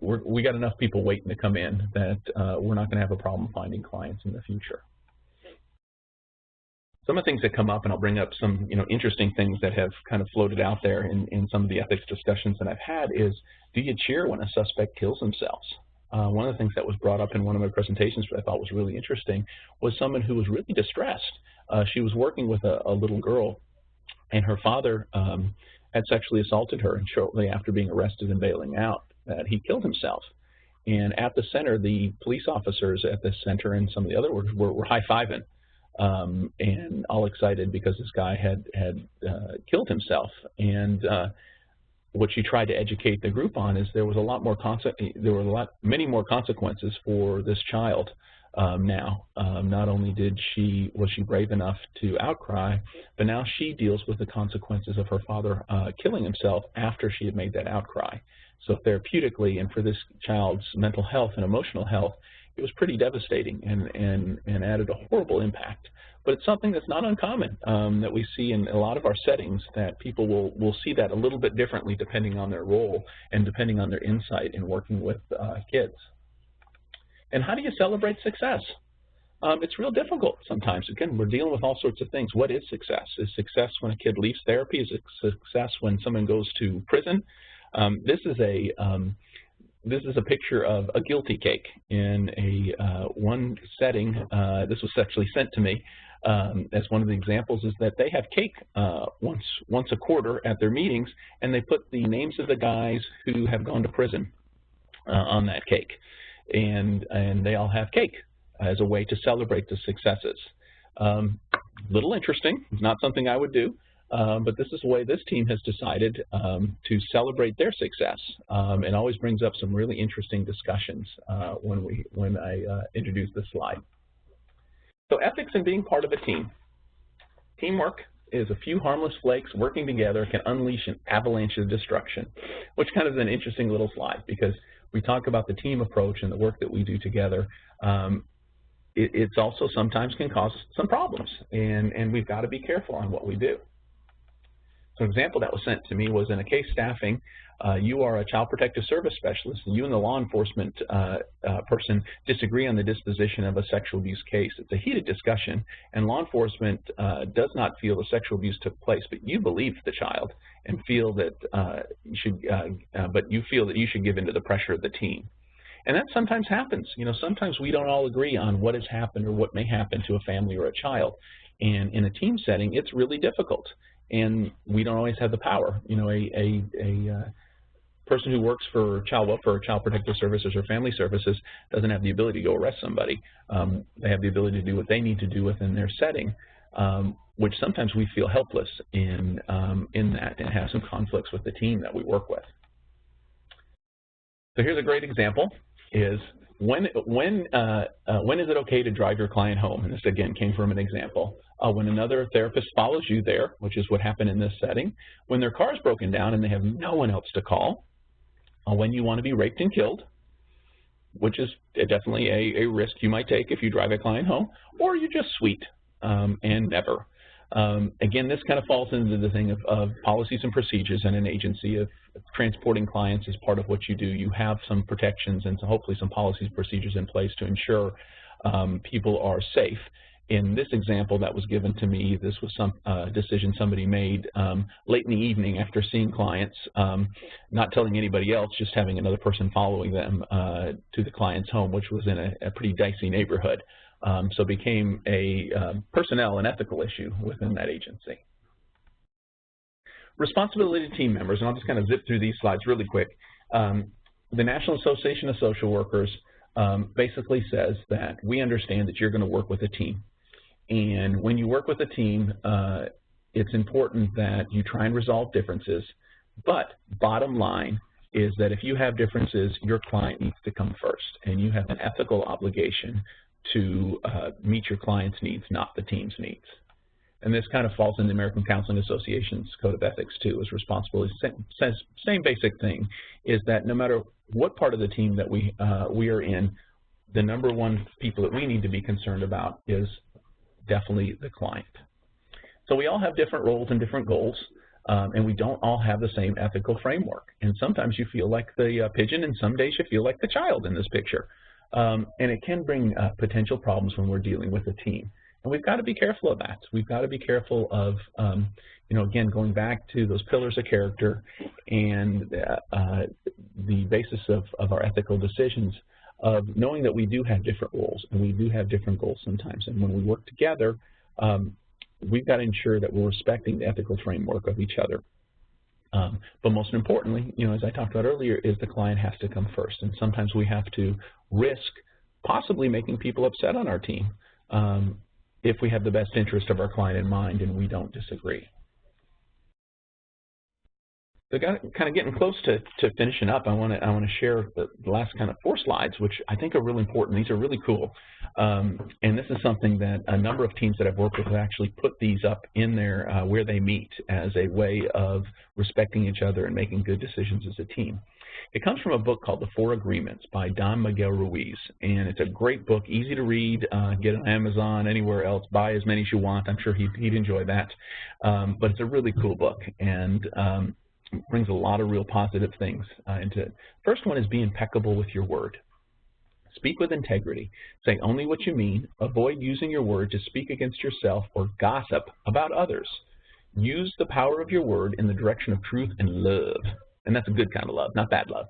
S2: we got enough people waiting to come in that we're not going to have a problem finding clients in the future. Some of the things that come up, and I'll bring up some interesting things that have kind of floated out there in some of the ethics discussions that I've had, is, do you cheer when a suspect kills themselves? One of the things that was brought up in one of my presentations that I thought was really interesting was someone who was really distressed. She was working with a little girl, and her father had sexually assaulted her, and shortly after being arrested and bailing out, he killed himself. And at the center, the police officers at the center and some of the other workers were high-fiving. And all excited because this guy had killed himself. And what she tried to educate the group on is there was many more consequences for this child now. Not only was she brave enough to outcry, but now she deals with the consequences of her father killing himself after she had made that outcry. So therapeutically, and for this child's mental health and emotional health, it was pretty devastating and added a horrible impact. But it's something that's not uncommon that we see in a lot of our settings, that people will see that a little bit differently depending on their role and depending on their insight in working with kids. And how do you celebrate success? It's real difficult sometimes. Again, we're dealing with all sorts of things. What is success? Is success when a kid leaves therapy? Is it success when someone goes to prison? This is a picture of a guilty cake in one setting. This was actually sent to me as one of the examples, is that they have cake once a quarter at their meetings, and they put the names of the guys who have gone to prison on that cake, and they all have cake as a way to celebrate the successes. Little interesting, not something I would do. But this is the way this team has decided to celebrate their success. It always brings up some really interesting discussions when I introduce this slide. So ethics and being part of a team. Teamwork is a few harmless flakes working together can unleash an avalanche of destruction, which kind of is an interesting little slide, because we talk about the team approach and the work that we do together. It's also sometimes can cause some problems, and we've got to be careful on what we do. So an example that was sent to me was in a case staffing. You are a child protective service specialist, and you and the law enforcement person disagree on the disposition of a sexual abuse case. It's a heated discussion, and law enforcement does not feel the sexual abuse took place, but you believe the child and feel that you feel that you should give in to the pressure of the team. And that sometimes happens. Sometimes we don't all agree on what has happened or what may happen to a family or a child. And in a team setting, it's really difficult. And we don't always have the power. A person who works for child welfare or child protective services or family services doesn't have the ability to go arrest somebody. They have the ability to do what they need to do within their setting, which sometimes we feel helpless in that, and have some conflicts with the team that we work with. So here's a great example. when is it okay to drive your client home? And this, again, came from an example. When another therapist follows you there, which is what happened in this setting, when their car is broken down and they have no one else to call, when you want to be raped and killed, which is definitely a risk you might take if you drive a client home, or you're just sweet and never. Again, this kind of falls into the thing of policies and procedures in an agency of transporting clients as part of what you do. You have some protections and hopefully some policies and procedures in place to ensure people are safe. In this example that was given to me, this was some decision somebody made late in the evening after seeing clients, not telling anybody else, just having another person following them to the client's home, which was in a pretty dicey neighborhood. So it became a personnel and ethical issue within that agency. Responsibility to team members, and I'll just kind of zip through these slides really quick. The National Association of Social Workers basically says that we understand that you're going to work with a team. And when you work with a team, it's important that you try and resolve differences. But bottom line is that if you have differences, your client needs to come first. And you have an ethical obligation to meet your client's needs, not the team's needs. And this kind of falls in the American Counseling Association's Code of Ethics too, as responsibility. Same basic thing is that no matter what part of the team that we are in, the number one people that we need to be concerned about is definitely the client. So we all have different roles and different goals, and we don't all have the same ethical framework. And sometimes you feel like the pigeon, and some days you feel like the child in this picture. And it can bring potential problems when we're dealing with a team. And we've got to be careful of that. We've got to be careful of, you know, again, going back to those pillars of character and the basis of our ethical decisions, of knowing that we do have different roles and we do have different goals sometimes. And when we work together, we've got to ensure that we're respecting the ethical framework of each other. But most importantly, you know, as I talked about earlier, is the client has to come first. And sometimes we have to risk possibly making people upset on our team if we have the best interest of our client in mind and we don't disagree. So kind of getting close to finishing up, I want to share the last kind of 4 slides, which I think are really important. These are really cool. And this is something that a number of teams that I've worked with have actually put these up in there where they meet as a way of respecting each other and making good decisions as a team. It comes from a book called The 4 Agreements by Don Miguel Ruiz, and it's a great book, easy to read, get on Amazon, anywhere else, buy as many as you want. I'm sure he'd enjoy that. But it's a really cool book, and brings a lot of real positive things into it. First one is be impeccable with your word. Speak with integrity. Say only what you mean. Avoid using your word to speak against yourself or gossip about others. Use the power of your word in the direction of truth and love. And that's a good kind of love, not bad love.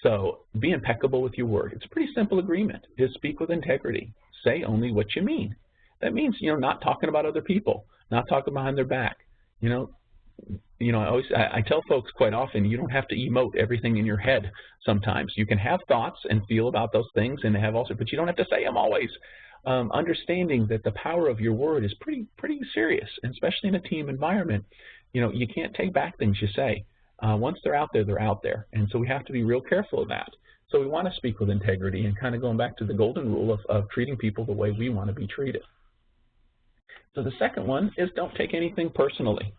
S2: So be impeccable with your word. It's a pretty simple agreement. Just speak with integrity. Say only what you mean. That means, you know, not talking about other people, not talking behind their back. You know, I tell folks quite often, you don't have to emote everything in your head sometimes. You can have thoughts and feel about those things and have also, but you don't have to say them always. Understanding that the power of your word is pretty serious, and especially in a team environment. You know, you can't take back things you say. Once they're out there, they're out there. And so we have to be real careful of that. So we want to speak with integrity and kind of going back to the golden rule of treating people the way we want to be treated. So the second one is don't take anything personally.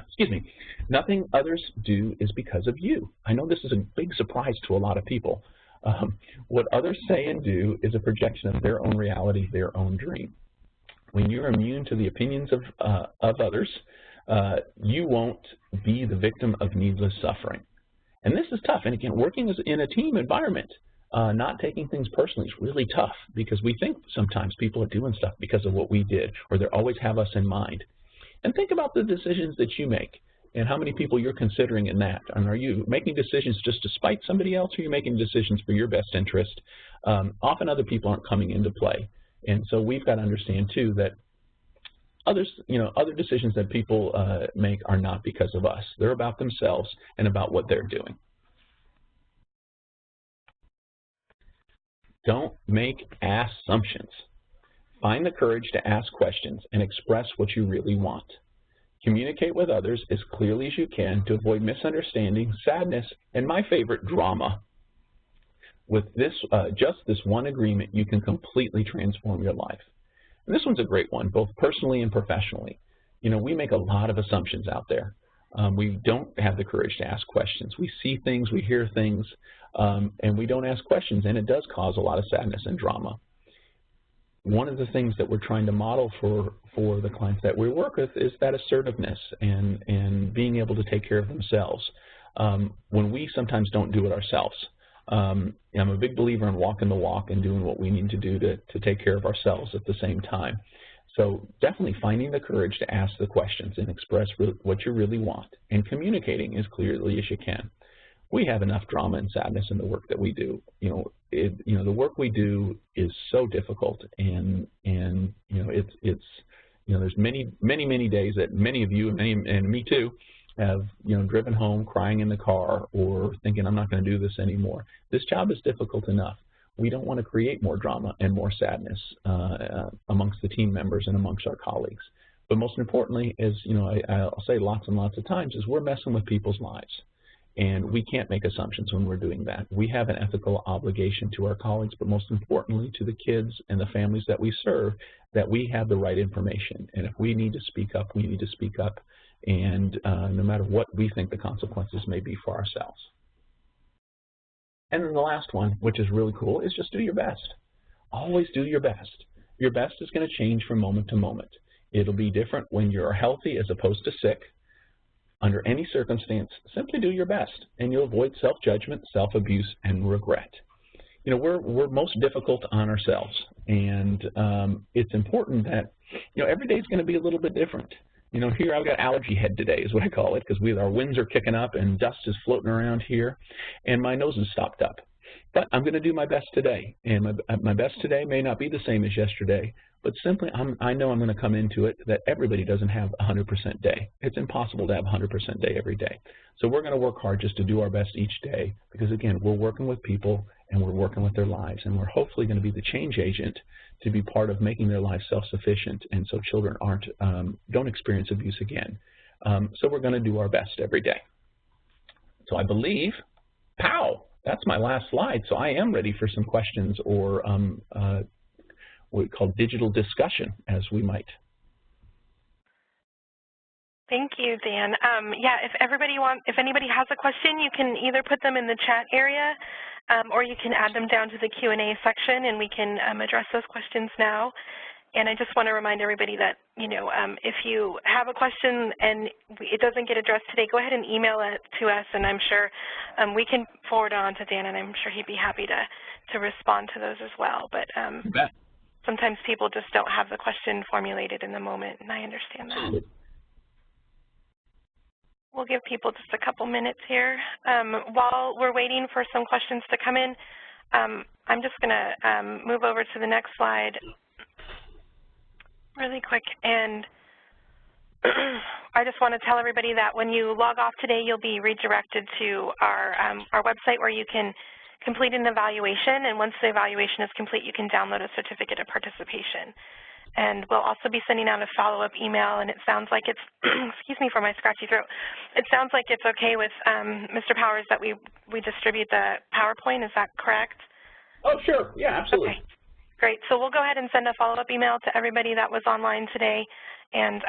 S2: Excuse me. Nothing others do is because of you. I know this is a big surprise to a lot of people. What others say and do is a projection of their own reality, their own dream. When you're immune to the opinions of others, you won't be the victim of needless suffering. And this is tough. And again, working in a team environment, not taking things personally is really tough because we think sometimes people are doing stuff because of what we did, or they always have us in mind. And think about the decisions that you make and how many people you're considering in that. And are you making decisions just to spite somebody else, or are you making decisions for your best interest? Often other people aren't coming into play. And so we've got to understand too that other decisions that people make are not because of us. They're about themselves and about what they're doing. Don't make assumptions. Find the courage to ask questions and express what you really want. Communicate with others as clearly as you can to avoid misunderstanding, sadness, and my favorite, drama. with this, just this one agreement, you can completely transform your life. And this one's a great one, both personally and professionally. You know, we make a lot of assumptions out there. We don't have the courage to ask questions. We see things, we hear things, and we don't ask questions, and it does cause a lot of sadness and drama. One of the things that we're trying to model for the clients that we work with is that assertiveness and being able to take care of themselves when we sometimes don't do it ourselves. I'm a big believer in walking the walk and doing what we need to do to take care of ourselves at the same time. So definitely finding the courage to ask the questions and express what you really want and communicating as clearly as you can. We have enough drama and sadness in the work that we do. The work we do is so difficult, and there's many days that many of you and me too have driven home crying in the car or thinking I'm not going to do this anymore. This job is difficult enough. We don't want to create more drama and more sadness amongst the team members and amongst our colleagues. But most importantly, as I'll say lots and lots of times, is we're messing with people's lives. And we can't make assumptions when we're doing that. We have an ethical obligation to our colleagues, but most importantly to the kids and the families that we serve, that we have the right information. And if we need to speak up, we need to speak up, and no matter what we think the consequences may be for ourselves. And then the last one, which is really cool, is just do your best. Always do your best. Your best is going to change from moment to moment. It'll be different when you're healthy as opposed to sick. Under any circumstance, simply do your best, and you'll avoid self-judgment, self-abuse, and regret. We're most difficult on ourselves, and it's important that, every day is going to be a little bit different. Here I've got allergy head today is what I call it, because our winds are kicking up and dust is floating around here, and my nose is stopped up. But I'm going to do my best today, and my best today may not be the same as yesterday, but simply I know I'm going to come into it that everybody doesn't have a 100% day. It's impossible to have a 100% day every day. So we're going to work hard just to do our best each day because, again, we're working with people and we're working with their lives, and we're hopefully going to be the change agent to be part of making their lives self-sufficient, and so children don't experience abuse again. So we're going to do our best every day. So I believe, pow, that's my last slide. So I am ready for some questions or what we call digital discussion, as we might.
S1: Thank you, Dan. Yeah, if anybody has a question, you can either put them in the chat area or you can add them down to the Q&A section, and we can address those questions now. And I just want to remind everybody that, if you have a question and it doesn't get addressed today, go ahead and email it to us, and I'm sure we can forward it on to Dan, and I'm sure he'd be happy to respond to those as well. But sometimes people just don't have the question formulated in the moment, and I understand that. We'll give people just a couple minutes here. While we're waiting for some questions to come in, I'm just going to move over to the next slide really quick. And I just want to tell everybody that when you log off today, you'll be redirected to our website where you can complete an evaluation. And once the evaluation is complete, you can download a certificate of participation. And we'll also be sending out a follow-up email, and it sounds like it's, excuse me for my scratchy throat, it sounds like it's okay with Mr. Powers that we distribute the PowerPoint. Is that correct?
S2: Oh, sure. Yeah, absolutely.
S1: Okay, great. So we'll go ahead and send a follow-up email to everybody that was online today. And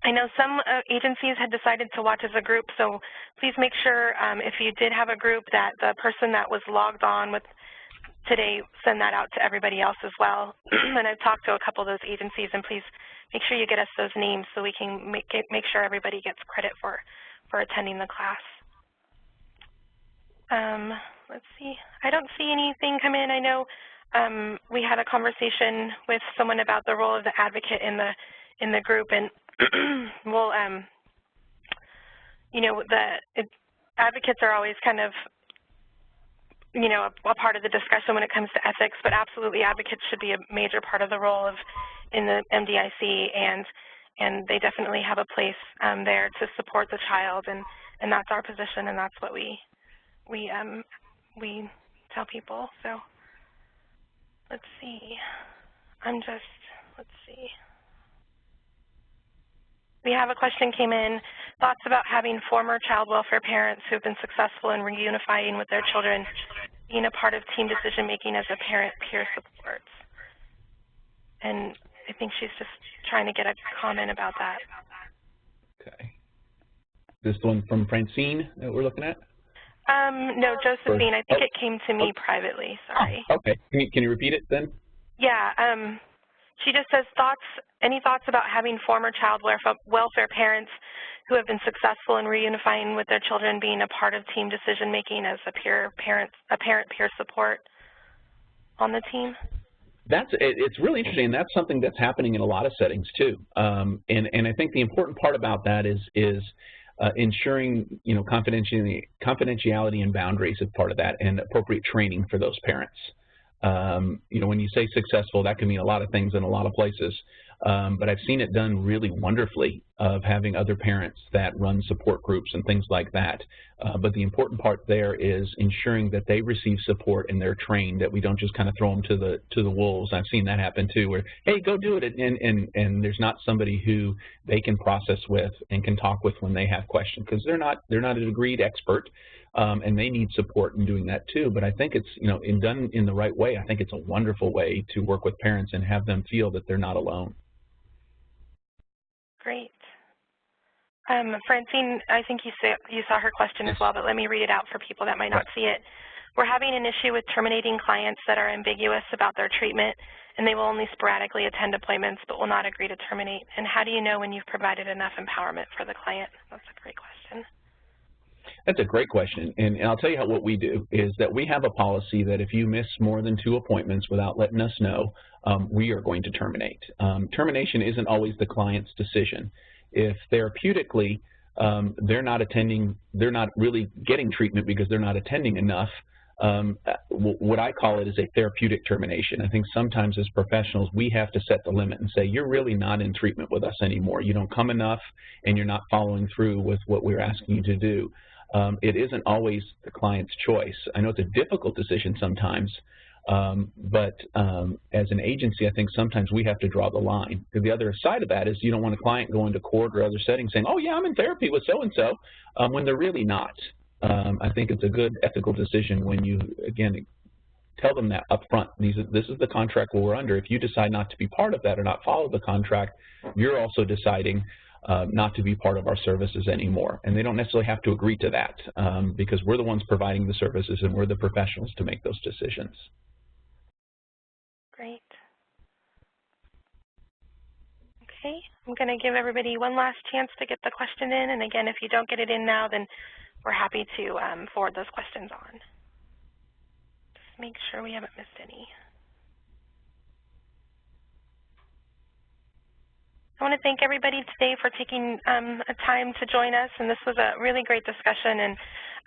S1: I know some agencies had decided to watch as a group, so please make sure if you did have a group that the person that was logged on with today, send that out to everybody else as well. And I've talked to a couple of those agencies, and please make sure you get us those names so we can make sure everybody gets credit for attending the class. Let's see. I don't see anything come in. I know we had a conversation with someone about the role of the advocate in the group, and we'll advocates are always kind of a part of the discussion when it comes to ethics, but absolutely advocates should be a major part of the role in the MDIC, and they definitely have a place there to support the child, and that's our position, and that's what we tell people. So let's see. Let's see. We have a question came in, thoughts about having former child welfare parents who have been successful in reunifying with their children being a part of team decision-making as a parent peer support. And I think she's just trying to get a comment about that.
S2: Okay. This one from Francine that we're looking at?
S1: No, Josephine. I think it came to me privately. Sorry.
S2: Oh, okay. Can you repeat it then?
S1: Yeah. She just says, any thoughts about having former child welfare parents who have been successful in reunifying with their children being a part of team decision-making as a parent-peer support on the team?
S2: It's really interesting, and that's something that's happening in a lot of settings too. And I think the important part about that is ensuring confidentiality and boundaries as part of that, and appropriate training for those parents. When you say successful, that can mean a lot of things in a lot of places. But I've seen it done really wonderfully, of having other parents that run support groups and things like that. But the important part there is ensuring that they receive support and they're trained, that we don't just kind of throw them to the wolves. I've seen that happen too, where, hey, go do it, and there's not somebody who they can process with and can talk with when they have questions, because they're not a degreed expert. And they need support in doing that too. But I think it's, done in the right way, I think it's a wonderful way to work with parents and have them feel that they're not alone.
S1: Great. Francine, I think you saw her question as well, but let me read it out for people that might not see it. We're having an issue with terminating clients that are ambiguous about their treatment, and they will only sporadically attend appointments but will not agree to terminate. And how do you know when you've provided enough empowerment for the client? That's a great question.
S2: That's a great question, and I'll tell you what we do is that we have a policy that if you miss more than 2 appointments without letting us know, we are going to terminate. Termination isn't always the client's decision. If therapeutically they're not really getting treatment because they're not attending enough, what I call it is a therapeutic termination. I think sometimes as professionals we have to set the limit and say, you're really not in treatment with us anymore. You don't come enough and you're not following through with what we're asking you to do. It isn't always the client's choice. I know it's a difficult decision sometimes, but as an agency, I think sometimes we have to draw the line. The other side of that is you don't want a client going to court or other settings saying, oh yeah, I'm in therapy with so-and-so, when they're really not. I think it's a good ethical decision when you, again, tell them that up front. This is the contract we're under. If you decide not to be part of that or not follow the contract, you're also deciding not to be part of our services anymore. And they don't necessarily have to agree to that, because we're the ones providing the services and we're the professionals to make those decisions.
S1: Great. Okay, I'm going to give everybody one last chance to get the question in. And again, if you don't get it in now, then we're happy to forward those questions on. Just make sure we haven't missed any. I want to thank everybody today for taking a time to join us, and this was a really great discussion,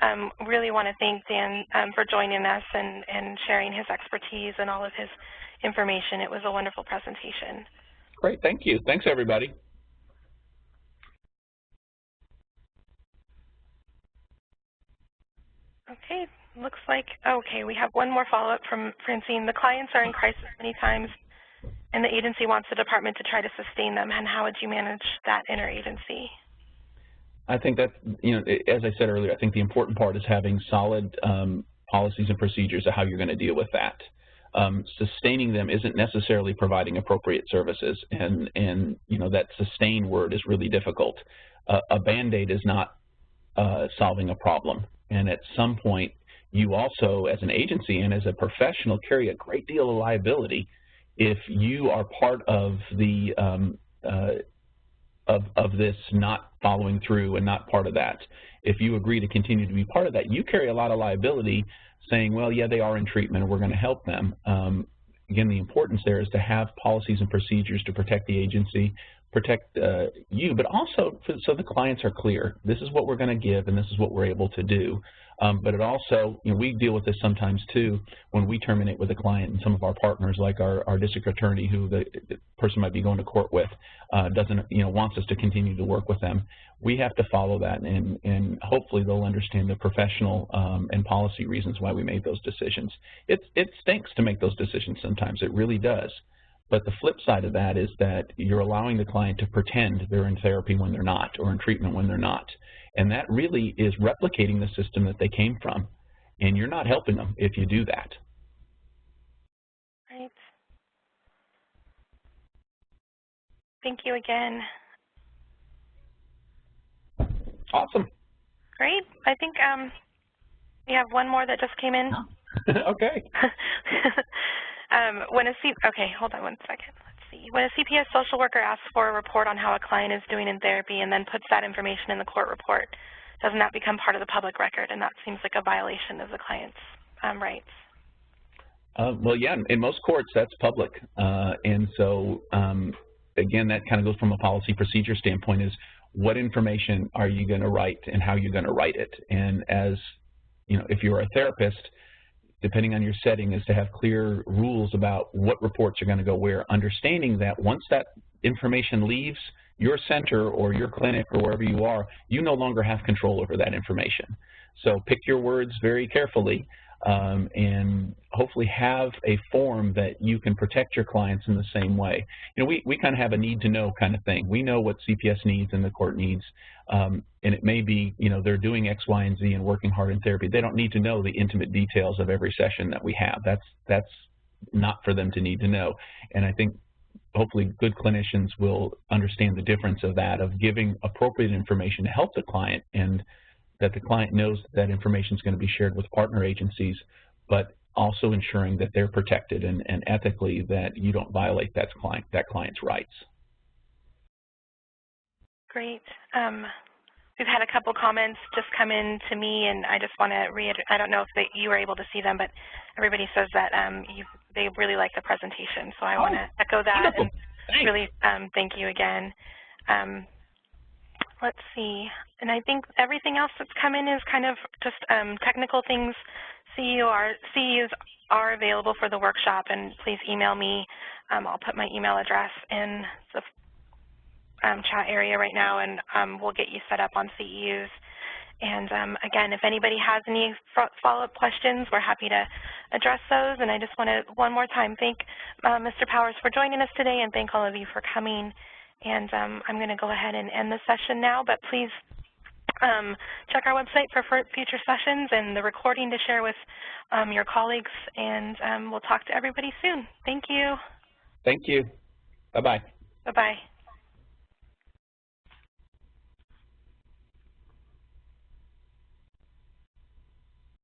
S1: and really want to thank Dan for joining us and sharing his expertise and all of his information. It was a wonderful presentation.
S2: Great, thank you. Thanks, everybody.
S1: Okay, looks like, okay, we have one more follow-up from Francine. The clients are in crisis many times, and the agency wants the department to try to sustain them, and how would you manage that interagency?
S2: I think that, as I said earlier, I think the important part is having solid policies and procedures of how you're going to deal with that. Sustaining them isn't necessarily providing appropriate services, and that sustain word is really difficult. A Band-Aid is not solving a problem, and at some point you also, as an agency and as a professional, carry a great deal of liability if you are part of the of this not following through and not part of that. If you agree to continue to be part of that, you carry a lot of liability saying, well, yeah, they are in treatment and we're going to help them. Again, the importance there is to have policies and procedures to protect the agency, protect you, but also so the clients are clear. This is what we're going to give and this is what we're able to do. But it also, we deal with this sometimes too when we terminate with a client, and some of our partners, like our district attorney, who the person might be going to court with, doesn't, wants us to continue to work with them. We have to follow that, and hopefully they'll understand the professional and policy reasons why we made those decisions. It stinks to make those decisions sometimes, it really does. But the flip side of that is that you're allowing the client to pretend they're in therapy when they're not, or in treatment when they're not. And that really is replicating the system that they came from. and you're not helping them if you do that.
S1: Right. Thank you again.
S2: Awesome.
S1: Great. I think we have one more that just came in.
S2: Okay.
S1: Okay, hold on one second. Let's see. When a CPS social worker asks for a report on how a client is doing in therapy and then puts that information in the court report, doesn't that become part of the public record? And that seems like a violation of the client's rights.
S2: Well, yeah, in most courts, that's public. And so, again, that kind of goes from a policy procedure standpoint is what information are you going to write and how you're going to write it. And as, you know, if you're a therapist, depending on your setting, is to have clear rules about what reports are going to go where, understanding that once that information leaves your center or your clinic or wherever you are, you no longer have control over that information. So pick your words very carefully and hopefully have a form that you can protect your clients in the same way. You know, we kind of have a need to know kind of thing. We know what CPS needs and the court needs, and it may be, you know, they're doing X, Y, and Z and working hard in therapy. They don't need to know the intimate details of every session that we have. That's not for them to need to know. And I think hopefully good clinicians will understand the difference of that, of giving appropriate information to help the client, and that the client knows that information is going to be shared with partner agencies, but also ensuring that they're protected and ethically that you don't violate that client's rights.
S1: Great. We've had a couple comments just come in to me, and I just want to reiterate, I don't know if you were able to see them, but everybody says that they really like the presentation. So I want to echo that.
S2: Wonderful.
S1: And
S2: Thanks.
S1: really thank you again. Let's see. And I think everything else that's come in is kind of just technical things. CEUs are available for the workshop, and please email me. I'll put my email address in the chat area right now, and we'll get you set up on CEUs. And again, if anybody has any follow-up questions, we're happy to address those. And I just want to one more time thank Mr. Powers for joining us today, and thank all of you for coming. And I'm going to go ahead and end the session now, but please check our website for future sessions and the recording to share with your colleagues, and we'll talk to everybody soon. Thank you.
S2: Thank you. Bye-bye.
S1: Bye-bye.